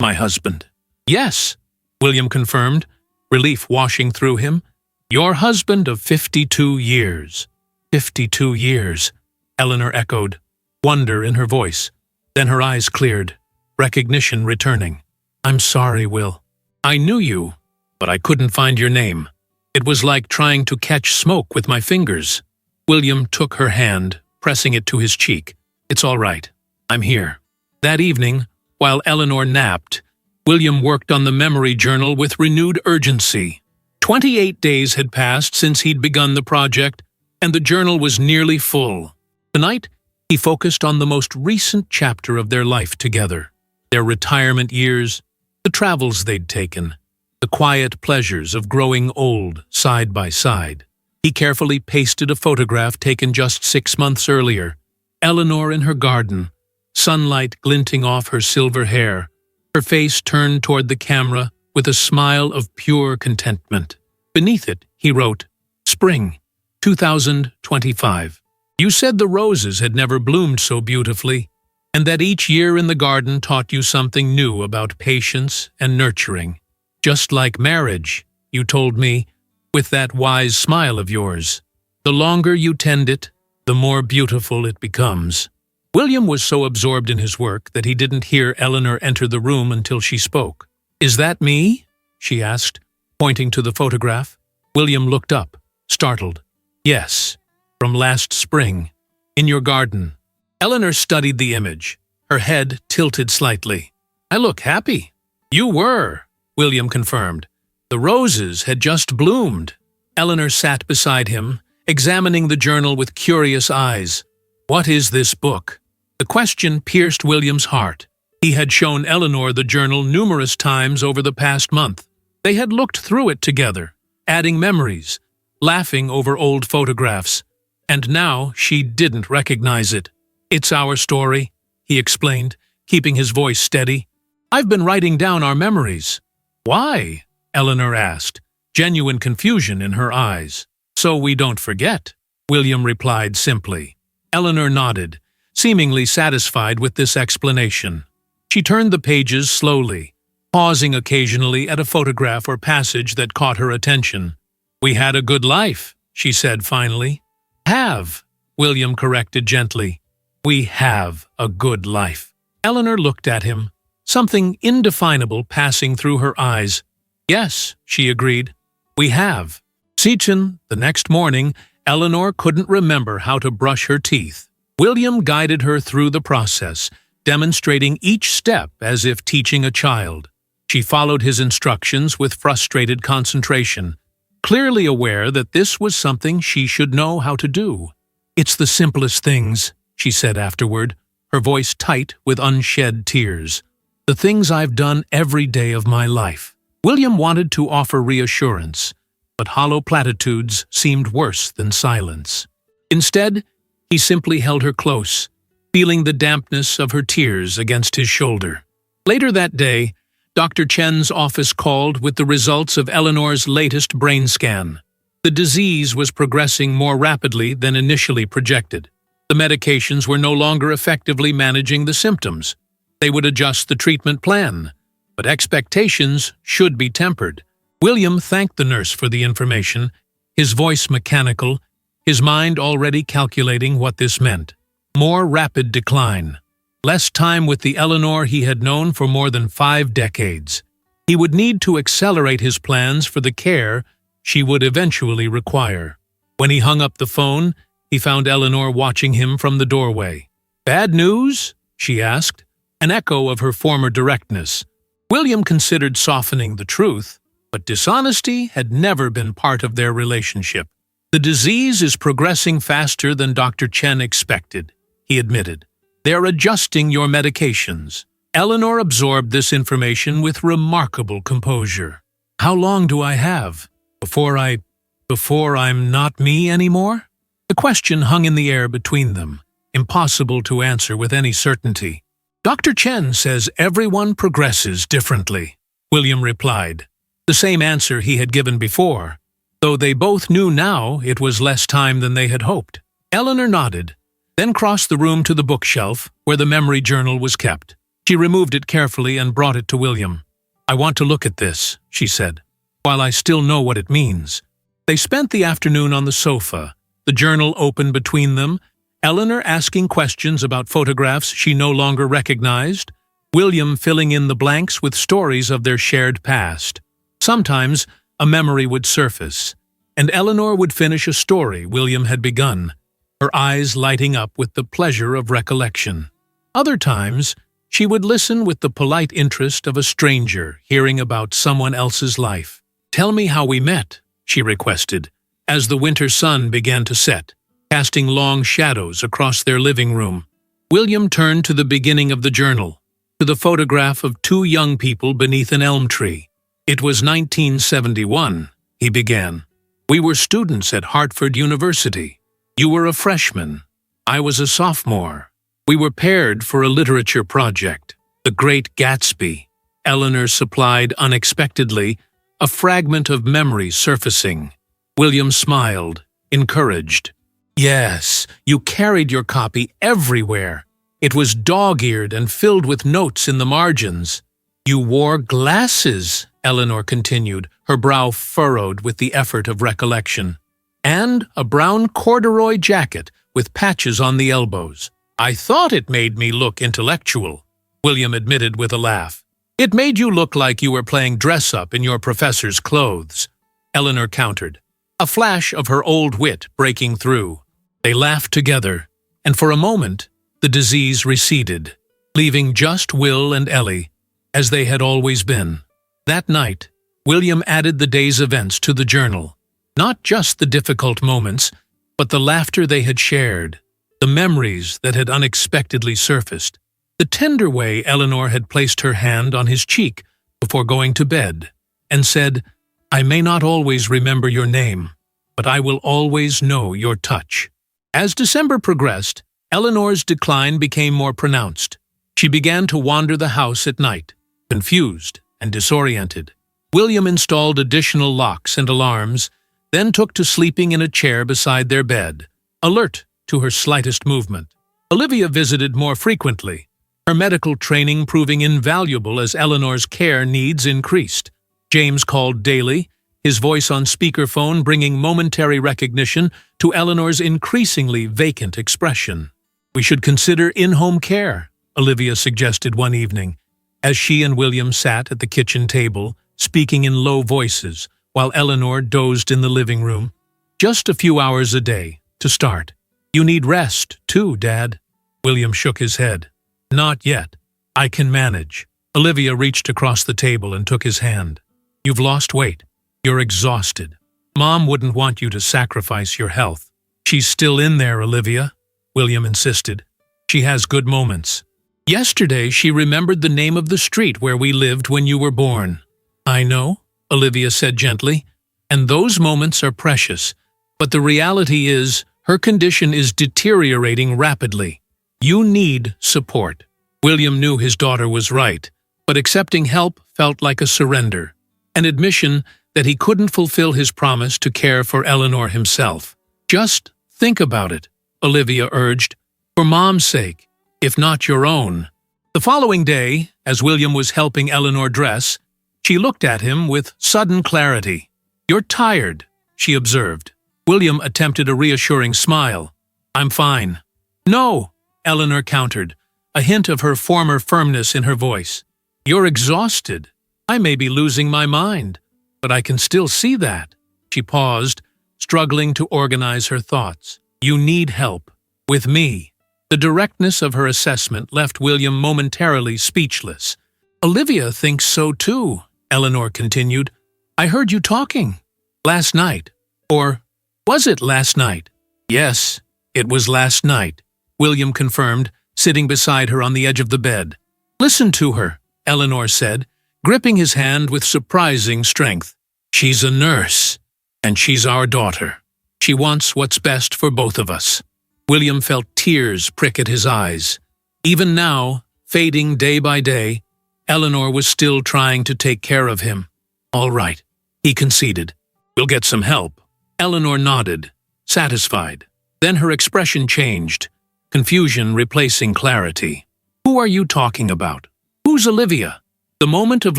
My husband. Yes, William confirmed, relief washing through him. Your husband of 52 years. 52 years, Eleanor echoed, wonder in her voice. Then her eyes cleared, recognition returning. I'm sorry, Will. I knew you, but I couldn't find your name. It was like trying to catch smoke with my fingers. William took her hand, pressing it to his cheek. It's all right. I'm here. That evening, while Eleanor napped, William worked on the memory journal with renewed urgency. 28 days had passed since he'd begun the project, and the journal was nearly full. Tonight, he focused on the most recent chapter of their life together. Their retirement years, the travels they'd taken, the quiet pleasures of growing old side by side. He carefully pasted a photograph taken just 6 months earlier. Eleanor in her garden, sunlight glinting off her silver hair, her face turned toward the camera with a smile of pure contentment. Beneath it, he wrote, Spring, 2025. You said the roses had never bloomed so beautifully, and that each year in the garden taught you something new about patience and nurturing. Just like marriage, you told me, with that wise smile of yours. The longer you tend it, the more beautiful it becomes. William was so absorbed in his work that he didn't hear Eleanor enter the room until she spoke. "Is that me?" she asked, pointing to the photograph. William looked up, startled. "Yes, from last spring, in your garden." Eleanor studied the image, her head tilted slightly. "I look happy." "You were," William confirmed. "The roses had just bloomed." Eleanor sat beside him, examining the journal with curious eyes. "What is this book?" The question pierced William's heart. He had shown Eleanor the journal numerous times over the past month. They had looked through it together, adding memories, laughing over old photographs. And now she didn't recognize it. "It's our story," he explained, keeping his voice steady. "I've been writing down our memories." "Why?" Eleanor asked, genuine confusion in her eyes. "So we don't forget," William replied simply. Eleanor nodded, seemingly satisfied with this explanation. She turned the pages slowly, pausing occasionally at a photograph or passage that caught her attention. "We had a good life," she said finally. "Have," William corrected gently. "We have a good life." Eleanor looked at him, something indefinable passing through her eyes. "Yes," she agreed, "we have." Seaton, the next morning, Eleanor couldn't remember how to brush her teeth. William guided her through the process, demonstrating each step as if teaching a child. She followed his instructions with frustrated concentration, clearly aware that this was something she should know how to do. "It's the simplest things," she said afterward, her voice tight with unshed tears. "The things I've done every day of my life." William wanted to offer reassurance, but hollow platitudes seemed worse than silence. Instead, he simply held her close, feeling the dampness of her tears against his shoulder. Later that day, Dr. Chen's office called with the results of Eleanor's latest brain scan. The disease was progressing more rapidly than initially projected. The medications were no longer effectively managing the symptoms. They would adjust the treatment plan, but expectations should be tempered. William thanked the nurse for the information, his voice mechanical, his mind already calculating what this meant. More rapid decline. Less time with the Eleanor he had known for more than 5 decades. He would need to accelerate his plans for the care she would eventually require. When he hung up the phone, he found Eleanor watching him from the doorway. "Bad news?" she asked, an echo of her former directness. William considered softening the truth, but dishonesty had never been part of their relationship. "The disease is progressing faster than Dr. Chen expected," he admitted. "They're adjusting your medications." Eleanor absorbed this information with remarkable composure. "How long do I have? Before I'm not me anymore?" The question hung in the air between them, impossible to answer with any certainty. "Dr. Chen says everyone progresses differently," William replied, the same answer he had given before, though they both knew now it was less time than they had hoped. Eleanor nodded, then crossed the room to the bookshelf where the memory journal was kept. She removed it carefully and brought it to William. "I want to look at this," she said, "while I still know what it means." They spent the afternoon on the sofa, the journal open between them, Eleanor asking questions about photographs she no longer recognized, William filling in the blanks with stories of their shared past. Sometimes a memory would surface, and Eleanor would finish a story William had begun, her eyes lighting up with the pleasure of recollection. Other times, she would listen with the polite interest of a stranger hearing about someone else's life. "Tell me how we met," she requested, as the winter sun began to set, casting long shadows across their living room. William turned to the beginning of the journal, to the photograph of 2 young people beneath an elm tree. "It was 1971, he began. "We were students at Hartford University. You were a freshman. I was a sophomore. We were paired for a literature project, The Great Gatsby." Eleanor supplied unexpectedly, a fragment of memory surfacing. William smiled, encouraged. "Yes, you carried your copy everywhere. It was dog-eared and filled with notes in the margins." "You wore glasses," Eleanor continued, her brow furrowed with the effort of recollection. "And a brown corduroy jacket with patches on the elbows. I thought it made me look intellectual," William admitted with a laugh. It made you look like you were playing dress-up in your professor's clothes, Eleanor countered, a flash of her old wit breaking through. They laughed together, and for a moment, the disease receded, leaving just Will and Ellie, as they had always been. That night, William added the day's events to the journal. Not just the difficult moments, but the laughter they had shared, the memories that had unexpectedly surfaced, the tender way Eleanor had placed her hand on his cheek before going to bed, and said, "I may not always remember your name, but I will always know your touch." As December progressed, Eleanor's decline became more pronounced. She began to wander the house at night, confused and disoriented. William installed additional locks and alarms, then took to sleeping in a chair beside their bed, alert to her slightest movement. Olivia visited more frequently, her medical training proving invaluable as Eleanor's care needs increased. James called daily, his voice on speakerphone bringing momentary recognition to Eleanor's increasingly vacant expression. "We should in-home in-home care," Olivia suggested one evening, as she and William sat at the kitchen table, speaking in low voices, while Eleanor dozed in the living room. "Just a few hours a day, to start. You need rest, too, Dad." William shook his head. "Not yet. I can manage." Olivia reached across the table and took his hand. "You've lost weight. You're exhausted. Mom wouldn't want you to sacrifice your health." "She's still in there, Olivia," William insisted. "She has good moments. Yesterday she remembered the name of the street where we lived when you were born." "I know," Olivia said gently, "and those moments are precious, but the reality is her condition is deteriorating rapidly. You need support." William knew his daughter was right, but accepting help felt like a surrender, an admission that he couldn't fulfill his promise to care for Eleanor himself. "Just think about it," Olivia urged, "for Mom's sake, if not your own." The following day, as William was helping Eleanor dress, she looked at him with sudden clarity. "You're tired," she observed. William attempted a reassuring smile. "I'm fine." "No," Eleanor countered, a hint of her former firmness in her voice. "You're exhausted. I may be losing my mind, but I can still see that." She paused, struggling to organize her thoughts. "You need help. With me." The directness of her assessment left William momentarily speechless. "Olivia thinks so too," Eleanor continued. "I heard you talking. Last night. Or was it last night?" "Yes, it was last night," William confirmed, sitting beside her on the edge of the bed. "Listen to her," Eleanor said, gripping his hand with surprising strength. "She's a nurse, and she's our daughter. She wants what's best for both of us." William felt tears prick at his eyes. Even now, fading day by day, Eleanor was still trying to take care of him. "All right," he conceded. "We'll get some help." Eleanor nodded, satisfied. Then her expression changed, confusion replacing clarity. "Who are you talking about? Who's Olivia?" The moment of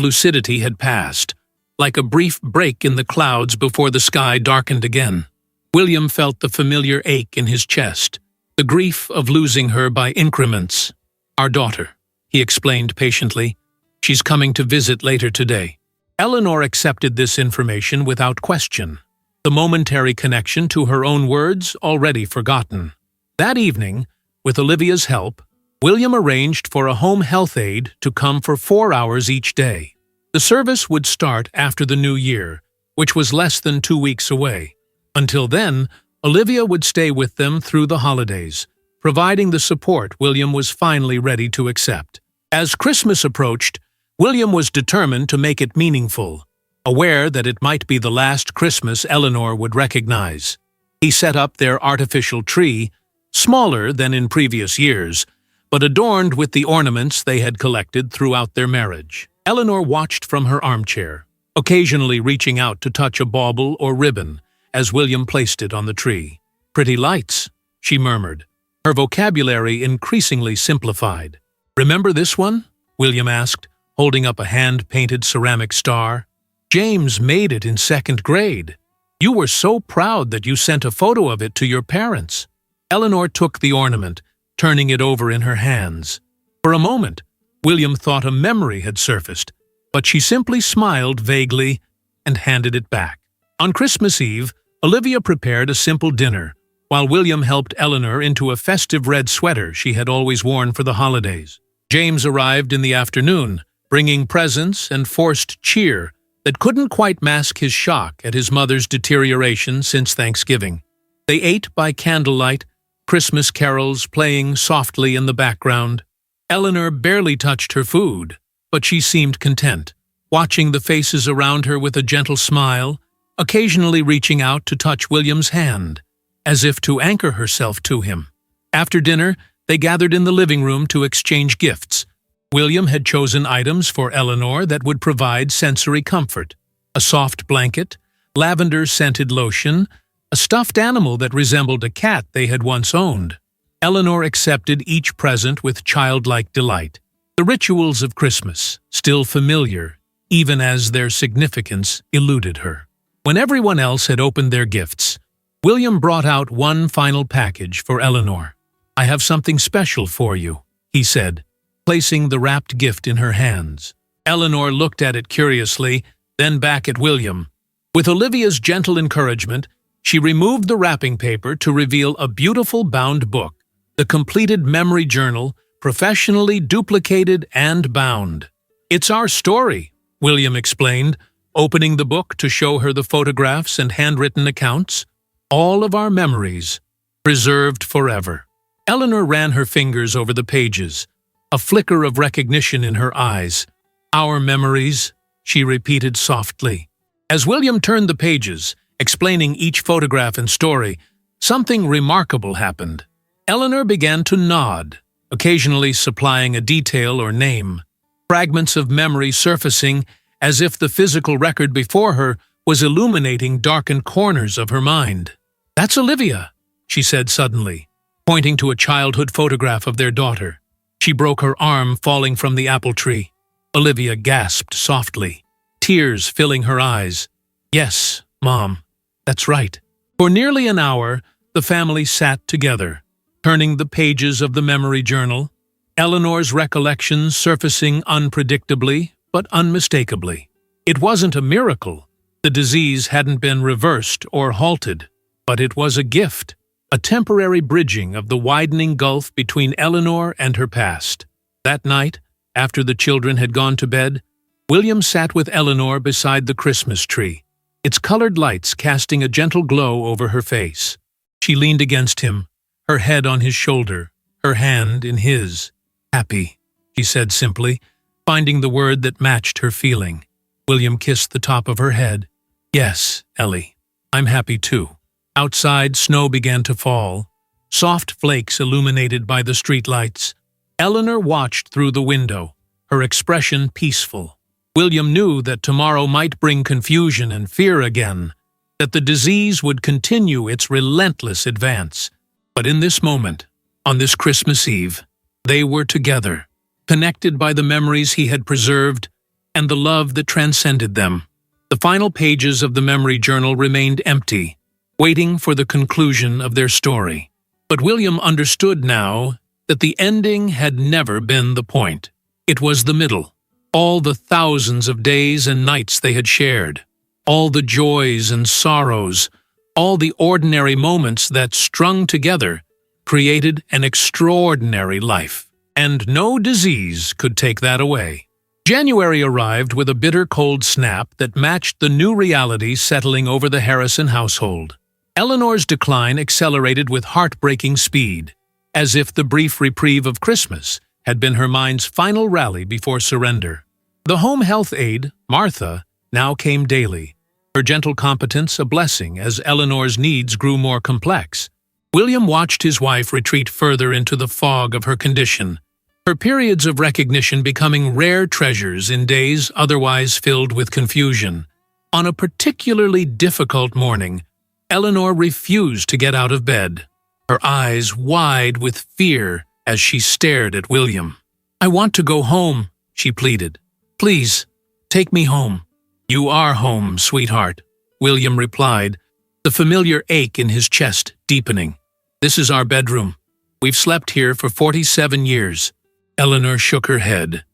lucidity had passed, like a brief break in the clouds before the sky darkened again. William felt the familiar ache in his chest, the grief of losing her by increments. "Our daughter," he explained patiently. "She's coming to visit later today." Eleanor accepted this information without question, the momentary connection to her own words already forgotten. That evening, with Olivia's help, William arranged for a home health aide to come for 4 hours each day. The service would start after the new year, which was less than 2 weeks away. Until then, Olivia would stay with them through the holidays, providing the support William was finally ready to accept. As Christmas approached, William was determined to make it meaningful, aware that it might be the last Christmas Eleanor would recognize. He set up their artificial tree, smaller than in previous years, but adorned with the ornaments they had collected throughout their marriage. Eleanor watched from her armchair, occasionally reaching out to touch a bauble or ribbon as William placed it on the tree. "Pretty lights," she murmured, her vocabulary increasingly simplified. "Remember this one?" William asked, holding up a hand-painted ceramic star. "James made it in 2nd grade. You were so proud that you sent a photo of it to your parents." Eleanor took the ornament, turning it over in her hands. For a moment, William thought a memory had surfaced, but she simply smiled vaguely and handed it back. On Christmas Eve, Olivia prepared a simple dinner, while William helped Eleanor into a festive red sweater she had always worn for the holidays. James arrived in the afternoon, bringing presents and forced cheer that couldn't quite mask his shock at his mother's deterioration since Thanksgiving. They ate by candlelight, Christmas carols playing softly in the background. Eleanor barely touched her food, but she seemed content, watching the faces around her with a gentle smile, occasionally reaching out to touch William's hand, as if to anchor herself to him. After dinner, they gathered in the living room to exchange gifts. William had chosen items for Eleanor that would provide sensory comfort: a soft blanket, lavender-scented lotion, a stuffed animal that resembled a cat they had once owned. Eleanor accepted each present with childlike delight. The rituals of Christmas, still familiar, even as their significance eluded her. When everyone else had opened their gifts, William brought out one final package for Eleanor. "I have something special for you," he said, placing the wrapped gift in her hands. Eleanor looked at it curiously, then back at William. With Olivia's gentle encouragement, she removed the wrapping paper to reveal a beautiful bound book, the completed memory journal, professionally duplicated and bound. "It's our story," William explained, opening the book to show her the photographs and handwritten accounts. "All of our memories, preserved forever." Eleanor ran her fingers over the pages, a flicker of recognition in her eyes. "Our memories," she repeated softly. As William turned the pages, explaining each photograph and story, something remarkable happened. Eleanor began to nod, occasionally supplying a detail or name, fragments of memory surfacing as if the physical record before her was illuminating darkened corners of her mind. "That's Olivia," she said suddenly, pointing to a childhood photograph of their daughter. She broke her arm falling from the apple tree. Olivia gasped softly, tears filling her eyes. "Yes, Mom, that's right." For nearly an hour, the family sat together, turning the pages of the memory journal, Eleanor's recollections surfacing unpredictably but unmistakably. It wasn't a miracle. The disease hadn't been reversed or halted, but it was a gift, a temporary bridging of the widening gulf between Eleanor and her past. That night, after the children had gone to bed, William sat with Eleanor beside the Christmas tree, its colored lights casting a gentle glow over her face. She leaned against him, her head on his shoulder, her hand in his. "Happy," she said simply, finding the word that matched her feeling. William kissed the top of her head. "Yes, Ellie, I'm happy too." Outside, snow began to fall, soft flakes illuminated by the streetlights. Eleanor watched through the window, her expression peaceful. William knew that tomorrow might bring confusion and fear again, that the disease would continue its relentless advance. But in this moment, on this Christmas Eve, they were together, connected by the memories he had preserved and the love that transcended them. The final pages of the memory journal remained empty, waiting for the conclusion of their story. But William understood now that the ending had never been the point. It was the middle, all the thousands of days and nights they had shared, all the joys and sorrows, all the ordinary moments that, strung together, created an extraordinary life. And no disease could take that away. January arrived with a bitter cold snap that matched the new reality settling over the Harrison household. Eleanor's decline accelerated with heartbreaking speed, as if the brief reprieve of Christmas had been her mind's final rally before surrender. The home health aide, Martha, now came daily, her gentle competence a blessing as Eleanor's needs grew more complex. William watched his wife retreat further into the fog of her condition, her periods of recognition becoming rare treasures in days otherwise filled with confusion. On a particularly difficult morning, Eleanor refused to get out of bed, her eyes wide with fear as she stared at William. "I want to go home," she pleaded. "Please, take me home." "You are home, sweetheart," William replied, the familiar ache in his chest deepening. "This is our bedroom. We've slept here for 47 years. Eleanor shook her head,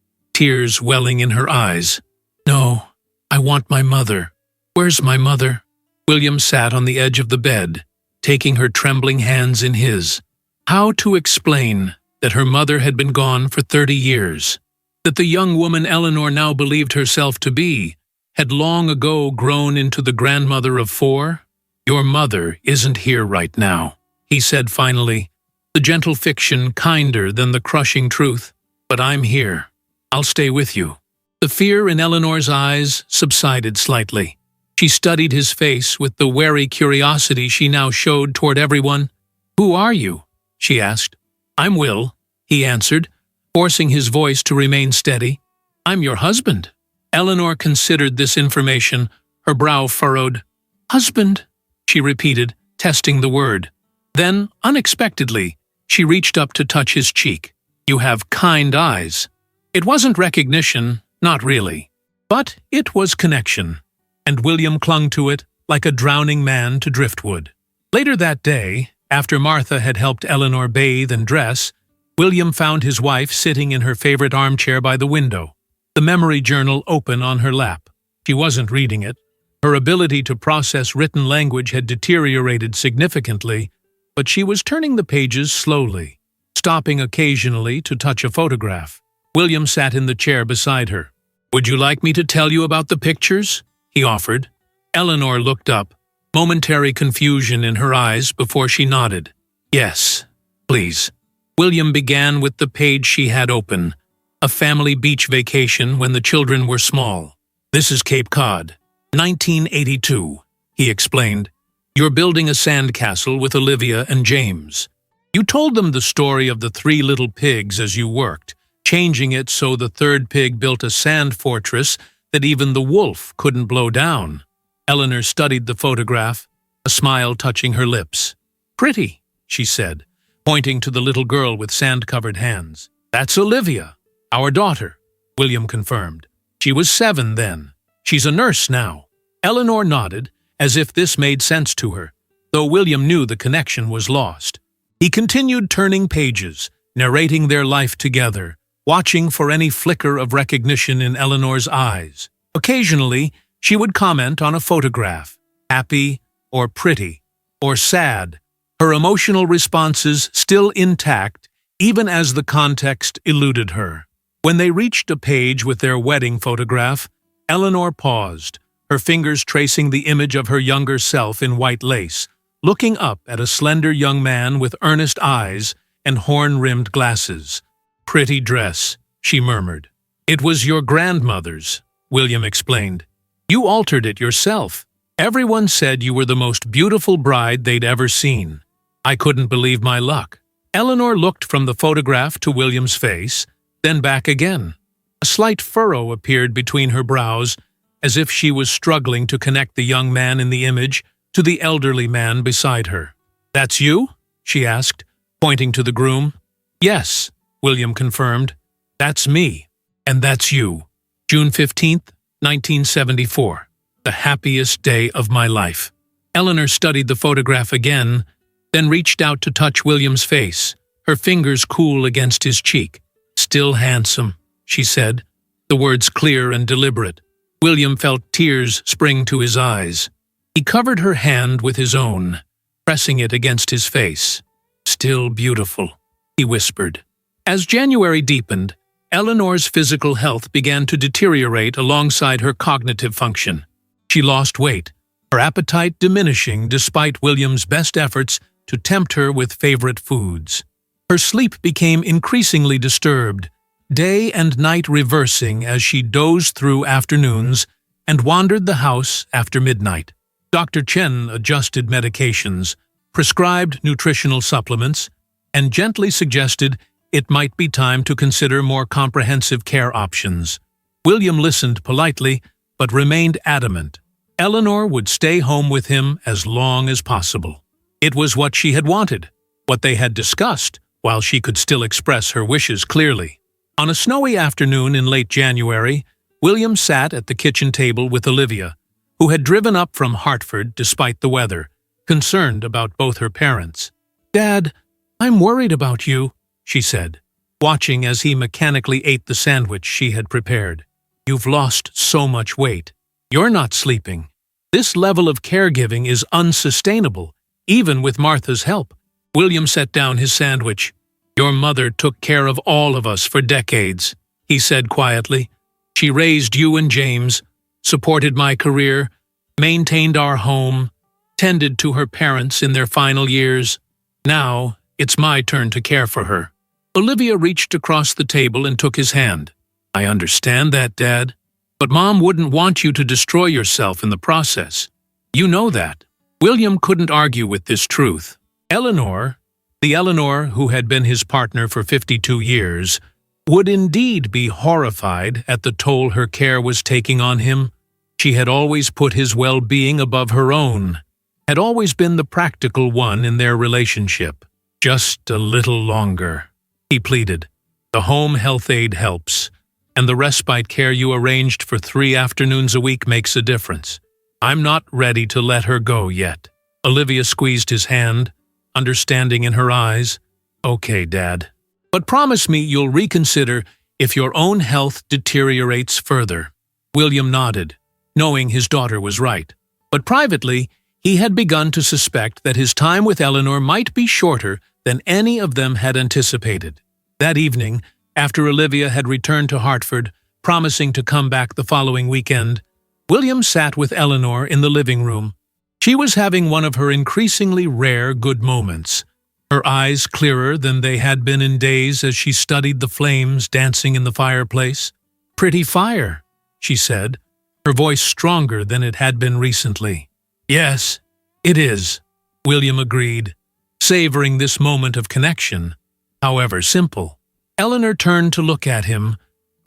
tears welling in her eyes. "No, I want my mother. Where's my mother?" William sat on the edge of the bed, taking her trembling hands in his. How to explain that her mother had been gone for 30 years, that the young woman Eleanor now believed herself to be had long ago grown into the grandmother of 4? "Your mother isn't here right now," he said finally, the gentle fiction kinder than the crushing truth. "But I'm here. I'll stay with you." The fear in Eleanor's eyes subsided slightly. She studied his face with the wary curiosity she now showed toward everyone. "Who are you?" she asked. "I'm Will," he answered, forcing his voice to remain steady. "I'm your husband." Eleanor considered this information, her brow furrowed. "Husband," she repeated, testing the word. Then, unexpectedly, she reached up to touch his cheek. "You have kind eyes." It wasn't recognition, not really. But it was connection, and William clung to it like a drowning man to driftwood. Later that day, after Martha had helped Eleanor bathe and dress, William found his wife sitting in her favorite armchair by the window, the memory journal open on her lap. She wasn't reading it. Her ability to process written language had deteriorated significantly, but she was turning the pages slowly, stopping occasionally to touch a photograph. William sat in the chair beside her. "Would you like me to tell you about the pictures?" he offered. Eleanor looked up, momentary confusion in her eyes before she nodded. "Yes, please." William began with the page she had open, a family beach vacation when the children were small. "This is Cape Cod, 1982, he explained. "You're building a sandcastle with Olivia and James. You told them the story of the 3 little pigs as you worked, changing it so the 3rd pig built a sand fortress that even the wolf couldn't blow down." Eleanor studied the photograph, a smile touching her lips. "Pretty," she said, pointing to the little girl with sand-covered hands. "That's Olivia, our daughter," William confirmed. "She was 7 then. She's a nurse now." Eleanor nodded, as if this made sense to her, though William knew the connection was lost. He continued turning pages, narrating their life together, watching for any flicker of recognition in Eleanor's eyes. Occasionally, she would comment on a photograph, happy or pretty or sad, her emotional responses still intact even as the context eluded her. When they reached a page with their wedding photograph, Eleanor paused, her fingers tracing the image of her younger self in white lace, looking up at a slender young man with earnest eyes and horn-rimmed glasses. "Pretty dress," she murmured. "It was your grandmother's," William explained. "You altered it yourself. Everyone said you were the most beautiful bride they'd ever seen." I couldn't believe my luck. Eleanor looked from the photograph to William's face, then back again. A slight furrow appeared between her brows, as if she was struggling to connect the young man in the image to the elderly man beside her. "That's you?" she asked, pointing to the groom. "Yes," William confirmed. "That's me. And that's you. June 15th, 1974. The happiest day of my life." Eleanor studied the photograph again, then reached out to touch William's face, her fingers cool against his cheek. "Still handsome," she said, the words clear and deliberate. William felt tears spring to his eyes. He covered her hand with his own, pressing it against his face. "Still beautiful," he whispered. As January deepened, Eleanor's physical health began to deteriorate alongside her cognitive function. She lost weight, her appetite diminishing despite William's best efforts to tempt her with favorite foods. Her sleep became increasingly disturbed, day and night reversing as she dozed through afternoons and wandered the house after midnight. Dr. Chen adjusted medications, prescribed nutritional supplements, and gently suggested it might be time to consider more comprehensive care options. William listened politely, but remained adamant. Eleanor would stay home with him as long as possible. It was what she had wanted, what they had discussed, while she could still express her wishes clearly. On a snowy afternoon in late January, William sat at the kitchen table with Olivia, who had driven up from Hartford despite the weather, concerned about both her parents. "Dad, I'm worried about you," she said. watching as he mechanically ate the sandwich she had prepared. "You've lost so much weight. You're not sleeping. This level of caregiving is unsustainable, even with Martha's help." William set down his sandwich. "Your mother took care of all of us for decades," he said quietly. "She raised you and James, supported my career, maintained our home, tended to her parents in their final years. Now, it's my turn to care for her." Olivia reached across the table and took his hand. "I understand that, Dad. But Mom wouldn't want you to destroy yourself in the process. You know that." William couldn't argue with this truth. Eleanor, the Eleanor who had been his partner for 52 years, would indeed be horrified at the toll her care was taking on him. She had always put his well-being above her own, had always been the practical one in their relationship. "Just a little longer," he pleaded. "The home health aide helps, and the respite care you arranged for 3 afternoons a week makes a difference. I'm not ready to let her go yet." Olivia squeezed his hand, understanding in her eyes. "Okay, Dad. But promise me you'll reconsider if your own health deteriorates further." William nodded, knowing his daughter was right. But privately, he had begun to suspect that his time with Eleanor might be shorter than any of them had anticipated. That evening, after Olivia had returned to Hartford, promising to come back the following weekend, William sat with Eleanor in the living room. She was having one of her increasingly rare good moments, her eyes clearer than they had been in days as she studied the flames dancing in the fireplace. "Pretty fire," she said, her voice stronger than it had been recently. "Yes, it is," William agreed, savoring this moment of connection, however simple. Eleanor turned to look at him,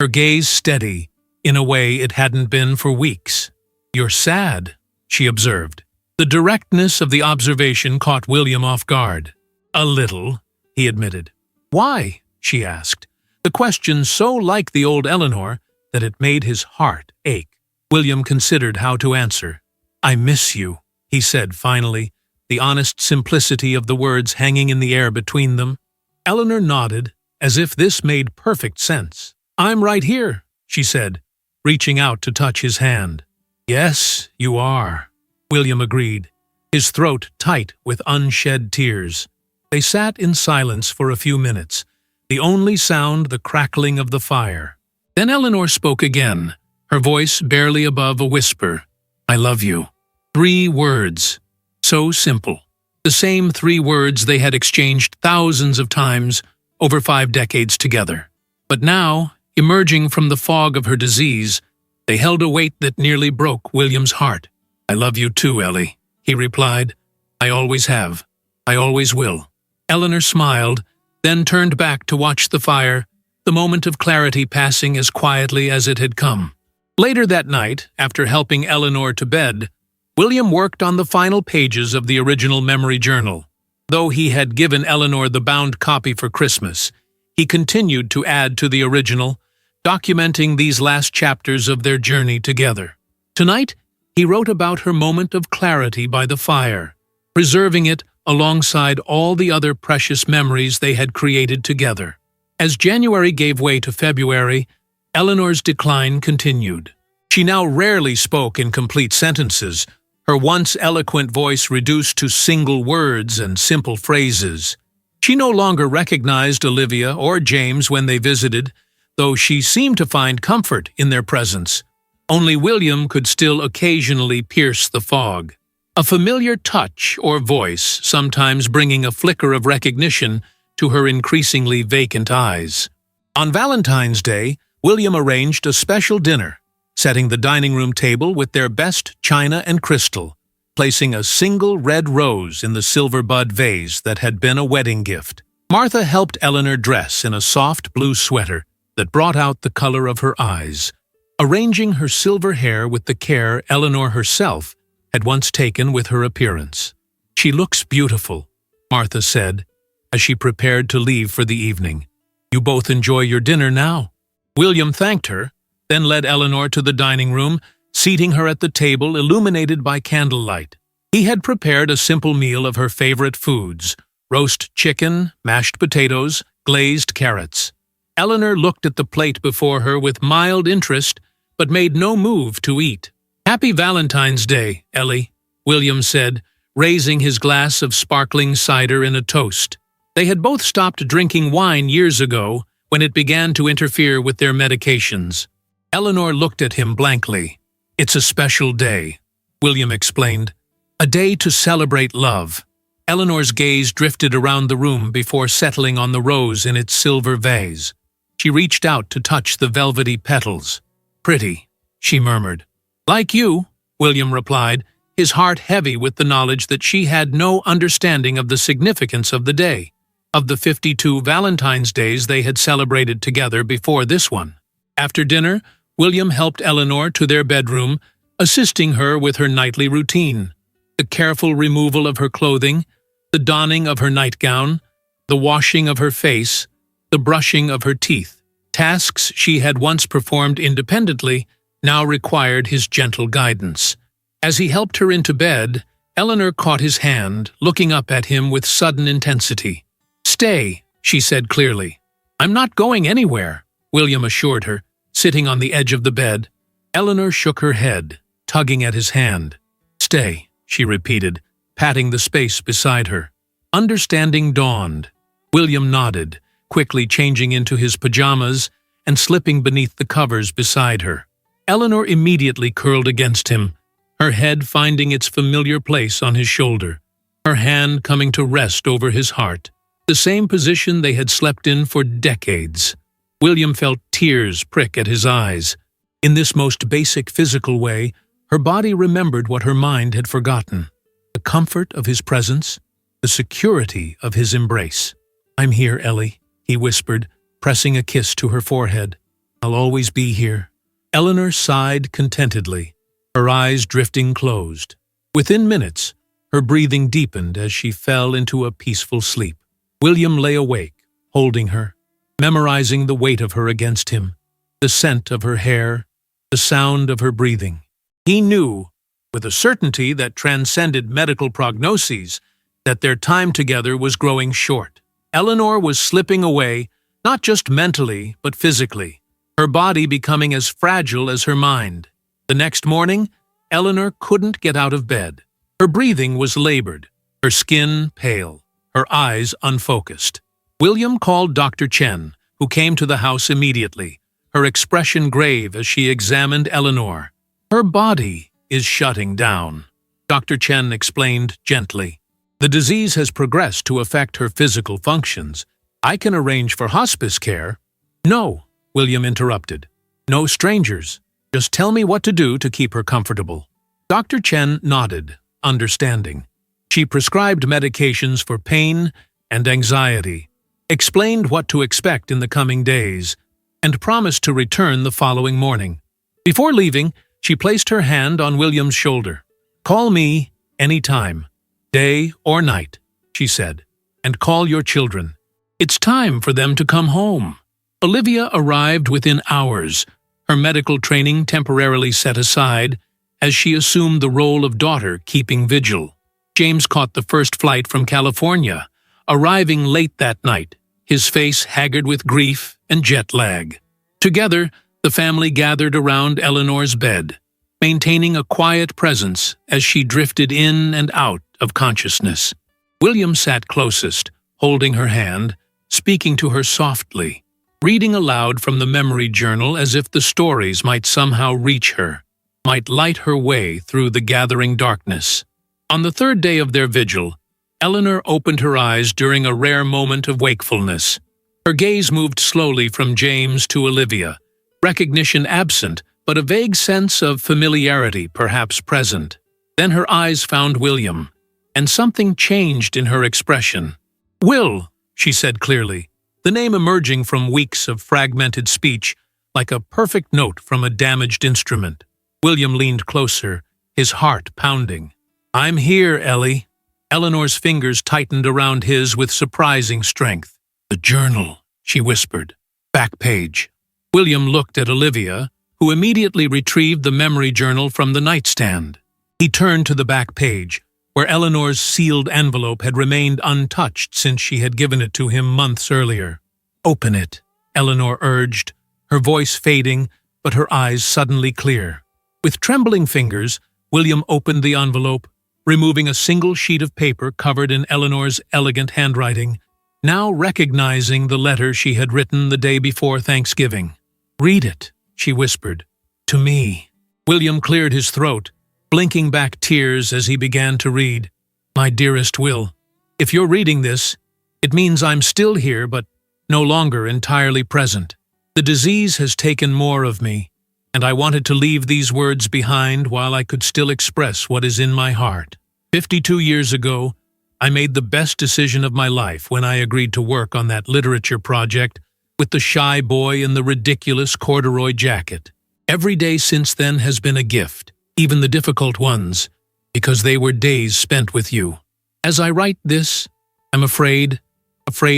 her gaze steady, in a way it hadn't been for weeks. "You're sad," she observed. The directness of the observation caught William off guard. "A little," he admitted. "Why?" she asked, the question so like the old Eleanor that it made his heart ache. William considered how to answer. "I miss you," he said finally, the honest simplicity of the words hanging in the air between them. Eleanor nodded, as if this made perfect sense. "I'm right here," she said, reaching out to touch his hand. "Yes, you are," William agreed, his throat tight with unshed tears. They sat in silence for a few minutes, the only sound the crackling of the fire. Then Eleanor spoke again, her voice barely above a whisper. "I love you." 3 words. So simple. The same 3 words they had exchanged thousands of times over 5 decades together. But now, emerging from the fog of her disease, they held a weight that nearly broke William's heart. "I love you too, Ellie," he replied. "I always have. I always will." Eleanor smiled, then turned back to watch the fire, the moment of clarity passing as quietly as it had come. Later that night, after helping Eleanor to bed, William worked on the final pages of the original memory journal. Though he had given Eleanor the bound copy for Christmas, he continued to add to the original, documenting these last chapters of their journey together. Tonight, he wrote about her moment of clarity by the fire, preserving it alongside all the other precious memories they had created together. As January gave way to February, Eleanor's decline continued. She now rarely spoke in complete sentences, her once eloquent voice reduced to single words and simple phrases. She no longer recognized Olivia or James when they visited, though she seemed to find comfort in their presence. Only William could still occasionally pierce the fog. A familiar touch or voice, sometimes bringing a flicker of recognition to her increasingly vacant eyes. On Valentine's Day, William arranged a special dinner, setting the dining room table with their best china and crystal, placing a single red rose in the silver bud vase that had been a wedding gift. Martha helped Eleanor dress in a soft blue sweater that brought out the color of her eyes, arranging her silver hair with the care Eleanor herself had once taken with her appearance. "She looks beautiful," Martha said, as she prepared to leave for the evening. "You both enjoy your dinner now." William thanked her, then led Eleanor to the dining room, seating her at the table illuminated by candlelight. He had prepared a simple meal of her favorite foods: roast chicken, mashed potatoes, glazed carrots. Eleanor looked at the plate before her with mild interest, but made no move to eat. "Happy Valentine's Day, Ellie," William said, raising his glass of sparkling cider in a toast. They had both stopped drinking wine years ago when it began to interfere with their medications. Eleanor looked at him blankly. "It's a special day," William explained. "A day to celebrate love." Eleanor's gaze drifted around the room before settling on the rose in its silver vase. She reached out to touch the velvety petals. "Pretty," she murmured. "Like you," William replied, his heart heavy with the knowledge that she had no understanding of the significance of the day, of the 52 Valentine's Days they had celebrated together before this one. After dinner, William helped Eleanor to their bedroom, assisting her with her nightly routine. The careful removal of her clothing, the donning of her nightgown, the washing of her face, the brushing of her teeth. Tasks she had once performed independently now required his gentle guidance. As he helped her into bed, Eleanor caught his hand, looking up at him with sudden intensity. "Stay," she said clearly. "I'm not going anywhere," William assured her, sitting on the edge of the bed. Eleanor shook her head, tugging at his hand. "Stay," she repeated, patting the space beside her. Understanding dawned. William nodded, quickly changing into his pajamas and slipping beneath the covers beside her. Eleanor immediately curled against him, her head finding its familiar place on his shoulder, her hand coming to rest over his heart, the same position they had slept in for decades. William felt tears prick at his eyes. In this most basic physical way, her body remembered what her mind had forgotten. The comfort of his presence, the security of his embrace. "I'm here, Ellie," he whispered, pressing a kiss to her forehead. "I'll always be here." Eleanor sighed contentedly, her eyes drifting closed. Within minutes, her breathing deepened as she fell into a peaceful sleep. William lay awake, holding her, memorizing the weight of her against him, the scent of her hair, the sound of her breathing. He knew, with a certainty that transcended medical prognoses, that their time together was growing short. Eleanor was slipping away, not just mentally, but physically, her body becoming as fragile as her mind. The next morning, Eleanor couldn't get out of bed. Her breathing was labored, her skin pale, her eyes unfocused. William called Dr. Chen, who came to the house immediately, her expression grave as she examined Eleanor. "Her body is shutting down," Dr. Chen explained gently. "The disease has progressed to affect her physical functions. I can arrange for hospice care." "No," William interrupted. "No strangers. Just tell me what to do to keep her comfortable." Dr. Chen nodded, understanding. She prescribed medications for pain and anxiety, explained what to expect in the coming days, and promised to return the following morning. Before leaving, she placed her hand on William's shoulder. "Call me any time, day or night," she said, "and call your children. It's time for them to come home." Olivia arrived within hours, her medical training temporarily set aside, as she assumed the role of daughter keeping vigil. James caught the first flight from California, arriving late that night, his face haggard with grief and jet lag. Together, the family gathered around Eleanor's bed, maintaining a quiet presence as she drifted in and out of consciousness. William sat closest, holding her hand, speaking to her softly, reading aloud from the memory journal as if the stories might somehow reach her, might light her way through the gathering darkness. On the third day of their vigil, Eleanor opened her eyes during a rare moment of wakefulness. Her gaze moved slowly from James to Olivia, recognition absent, but a vague sense of familiarity perhaps present. Then her eyes found William, and something changed in her expression. "Will," she said clearly, the name emerging from weeks of fragmented speech like a perfect note from a damaged instrument. William leaned closer, his heart pounding. "I'm here, Ellie." Eleanor's fingers tightened around his with surprising strength. "The journal," she whispered. "Back page." William looked at Olivia, who immediately retrieved the memory journal from the nightstand. He turned to the back page, where Eleanor's sealed envelope had remained untouched since she had given it to him months earlier. "Open it," Eleanor urged, her voice fading, but her eyes suddenly clear. With trembling fingers, William opened the envelope, removing a single sheet of paper covered in Eleanor's elegant handwriting, now recognizing the letter she had written the day before Thanksgiving. "Read it," she whispered. "To me." William cleared his throat, blinking back tears as he began to read. "My dearest Will, if you're reading this, it means I'm still here but no longer entirely present. The disease has taken more of me, and I wanted to leave these words behind while I could still express what is in my heart. 52 years ago, I made the best decision of my life when I agreed to work on that literature project with the shy boy in the ridiculous corduroy jacket. Every day since then has been a gift, even the difficult ones, because they were days spent with you. As I write this, I'm afraid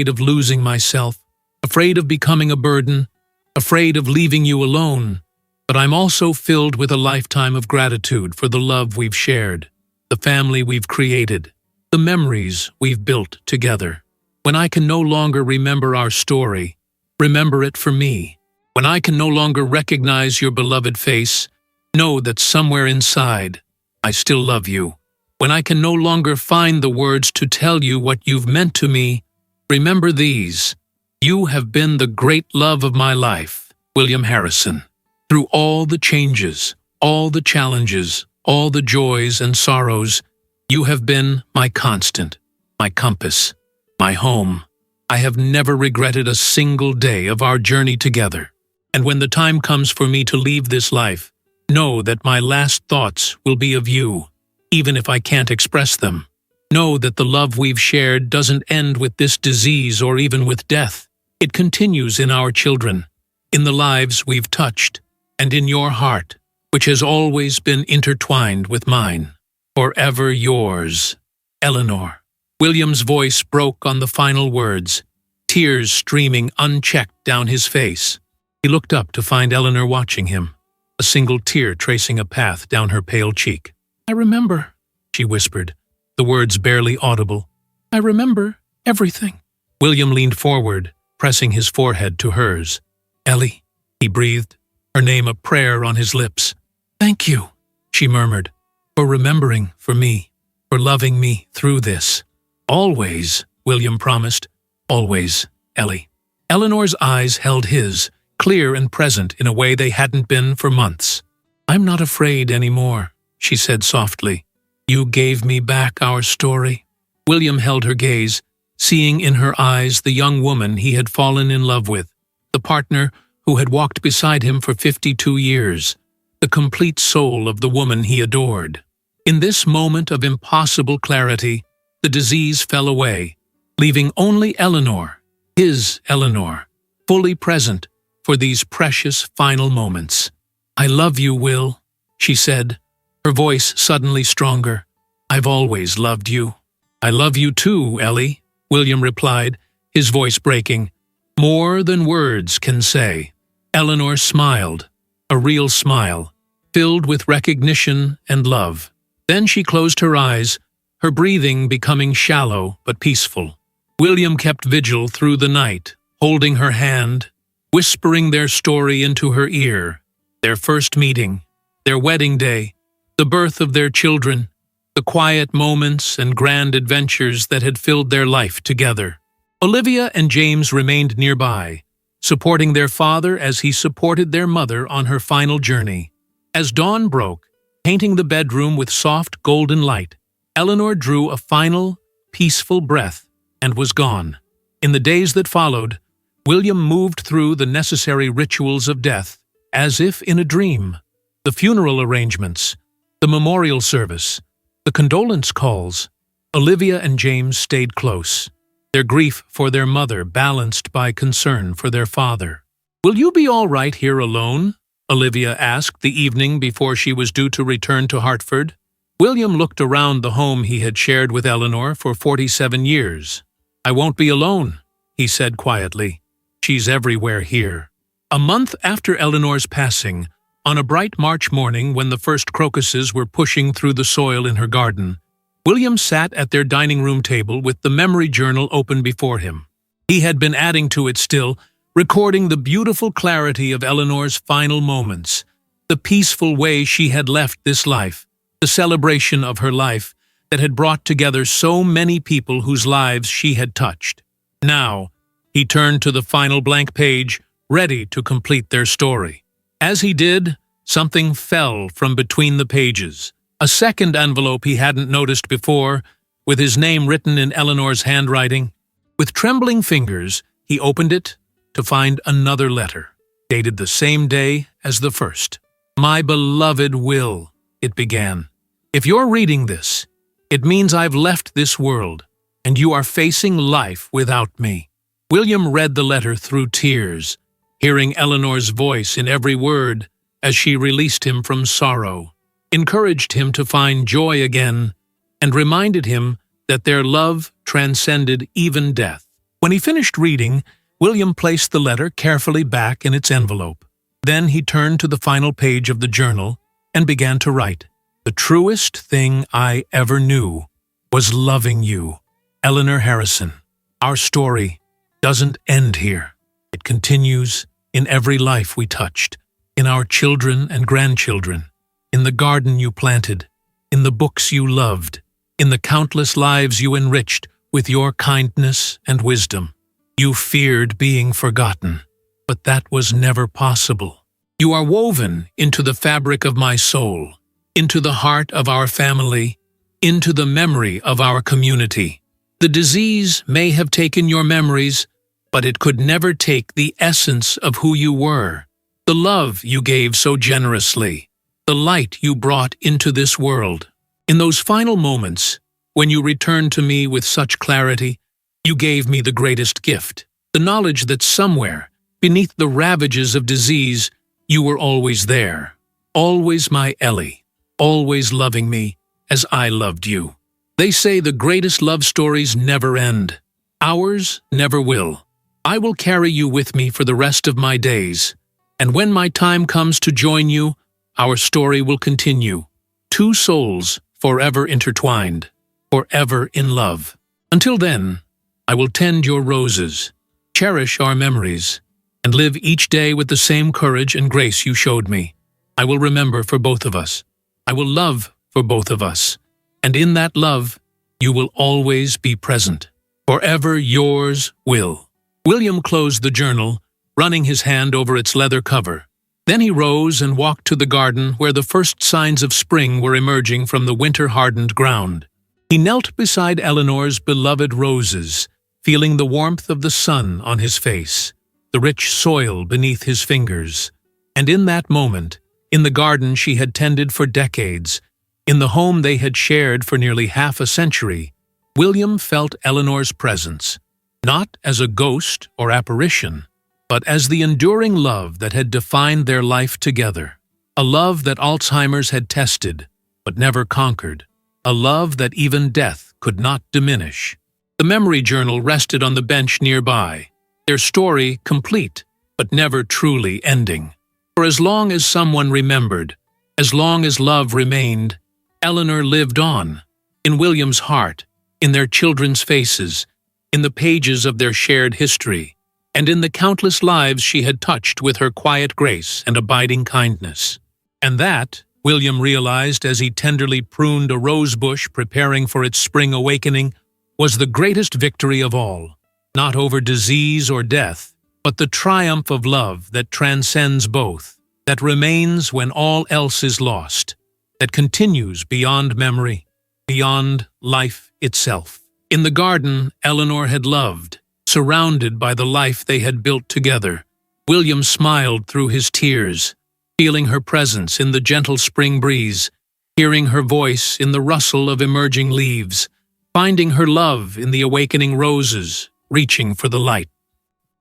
of losing myself, afraid of becoming a burden, afraid of leaving you alone, but I'm also filled with a lifetime of gratitude for the love we've shared, the family we've created, the memories we've built together. When I can no longer remember our story, remember it for me. When I can no longer recognize your beloved face, know that somewhere inside, I still love you. When I can no longer find the words to tell you what you've meant to me, remember these. You have been the great love of my life, William Harrison. Through all the changes, all the challenges, all the joys and sorrows, you have been my constant, my compass, my home. I have never regretted a single day of our journey together. And when the time comes for me to leave this life, know that my last thoughts will be of you, even if I can't express them. Know that the love we've shared doesn't end with this disease or even with death. It continues in our children, in the lives we've touched, and in your heart, which has always been intertwined with mine. Forever yours, Eleanor. William's voice broke on the final words, tears streaming unchecked down his face. He looked up to find Eleanor watching him, a single tear tracing a path down her pale cheek. "I remember," she whispered, the words barely audible. "I remember everything." William leaned forward, pressing his forehead to hers. "Ellie," he breathed, her name a prayer on his lips. "Thank you," she murmured, "for remembering for me, for loving me through this." "Always," William promised. "Always, Ellie." Eleanor's eyes held his, clear and present in a way they hadn't been for months. "I'm not afraid anymore," she said softly. "You gave me back our story." William held her gaze, seeing in her eyes the young woman he had fallen in love with, the partner who had walked beside him for 52 years, the complete soul of the woman he adored. In this moment of impossible clarity, the disease fell away, leaving only Eleanor, his Eleanor, fully present for these precious final moments. "I love you, Will," she said, her voice suddenly stronger. "I've always loved you." "I love you too, Ellie," William replied, his voice breaking. "More than words can say." Eleanor smiled, a real smile, filled with recognition and love. Then she closed her eyes, her breathing becoming shallow but peaceful. William kept vigil through the night, holding her hand, whispering their story into her ear, their first meeting, their wedding day, the birth of their children, the quiet moments and grand adventures that had filled their life together. Olivia and James remained nearby, supporting their father as he supported their mother on her final journey. As dawn broke, painting the bedroom with soft golden light, Eleanor drew a final, peaceful breath and was gone. In the days that followed, William moved through the necessary rituals of death, as if in a dream. The funeral arrangements, the memorial service, the condolence calls. Olivia and James stayed close, their grief for their mother balanced by concern for their father. "Will you be all right here alone?" Olivia asked the evening before she was due to return to Hartford. William looked around the home he had shared with Eleanor for 47 years. "I won't be alone," he said quietly. "She's everywhere here." A month after Eleanor's passing, on a bright March morning when the first crocuses were pushing through the soil in her garden, William sat at their dining room table with the memory journal open before him. He had been adding to it still, recording the beautiful clarity of Eleanor's final moments, the peaceful way she had left this life, the celebration of her life that had brought together so many people whose lives she had touched. Now, he turned to the final blank page, ready to complete their story. As he did, something fell from between the pages. A second envelope he hadn't noticed before, with his name written in Eleanor's handwriting. With trembling fingers, he opened it to find another letter, dated the same day as the first. "My beloved Will," it began. "If you're reading this, it means I've left this world, and you are facing life without me." William read the letter through tears, hearing Eleanor's voice in every word as she released him from sorrow, encouraged him to find joy again, and reminded him that their love transcended even death. When he finished reading, William placed the letter carefully back in its envelope. Then he turned to the final page of the journal and began to write, "The truest thing I ever knew was loving you, Eleanor Harrison. Our story doesn't end here. It continues in every life we touched, in our children and grandchildren, in the garden you planted, in the books you loved, in the countless lives you enriched with your kindness and wisdom. You feared being forgotten, but that was never possible. You are woven into the fabric of my soul, into the heart of our family, into the memory of our community. The disease may have taken your memories, but it could never take the essence of who you were, the love you gave so generously, the light you brought into this world. In those final moments, when you returned to me with such clarity, you gave me the greatest gift, the knowledge that somewhere, beneath the ravages of disease, you were always there, always my Ellie, always loving me as I loved you. They say the greatest love stories never end. Ours never will. I will carry you with me for the rest of my days, and when my time comes to join you, our story will continue. Two souls forever intertwined, forever in love. Until then, I will tend your roses, cherish our memories, and live each day with the same courage and grace you showed me. I will remember for both of us. I will love for both of us. And in that love, you will always be present. Forever yours, Will." William closed the journal, running his hand over its leather cover. Then he rose and walked to the garden where the first signs of spring were emerging from the winter-hardened ground. He knelt beside Eleanor's beloved roses, feeling the warmth of the sun on his face, the rich soil beneath his fingers. And in that moment, in the garden she had tended for decades, in the home they had shared for nearly half a century, William felt Eleanor's presence, not as a ghost or apparition, but as the enduring love that had defined their life together, a love that Alzheimer's had tested, but never conquered, a love that even death could not diminish. The memory journal rested on the bench nearby, their story complete, but never truly ending. For as long as someone remembered, as long as love remained, Eleanor lived on, in William's heart, in their children's faces, in the pages of their shared history, and in the countless lives she had touched with her quiet grace and abiding kindness. And that, William realized as he tenderly pruned a rosebush preparing for its spring awakening, was the greatest victory of all, not over disease or death, but the triumph of love that transcends both, that remains when all else is lost, that continues beyond memory, beyond life itself. In the garden Eleanor had loved, surrounded by the life they had built together, William smiled through his tears, feeling her presence in the gentle spring breeze, hearing her voice in the rustle of emerging leaves, finding her love in the awakening roses, reaching for the light.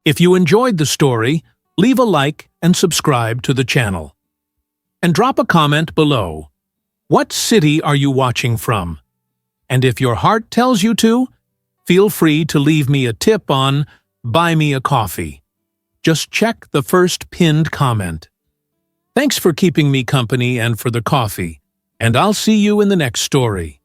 If you enjoyed the story, leave a like and subscribe to the channel. And drop a comment below. What city are you watching from? And if your heart tells you to, feel free to leave me a tip on Buy Me a Coffee. Just check the first pinned comment. Thanks for keeping me company and for the coffee, and I'll see you in the next story.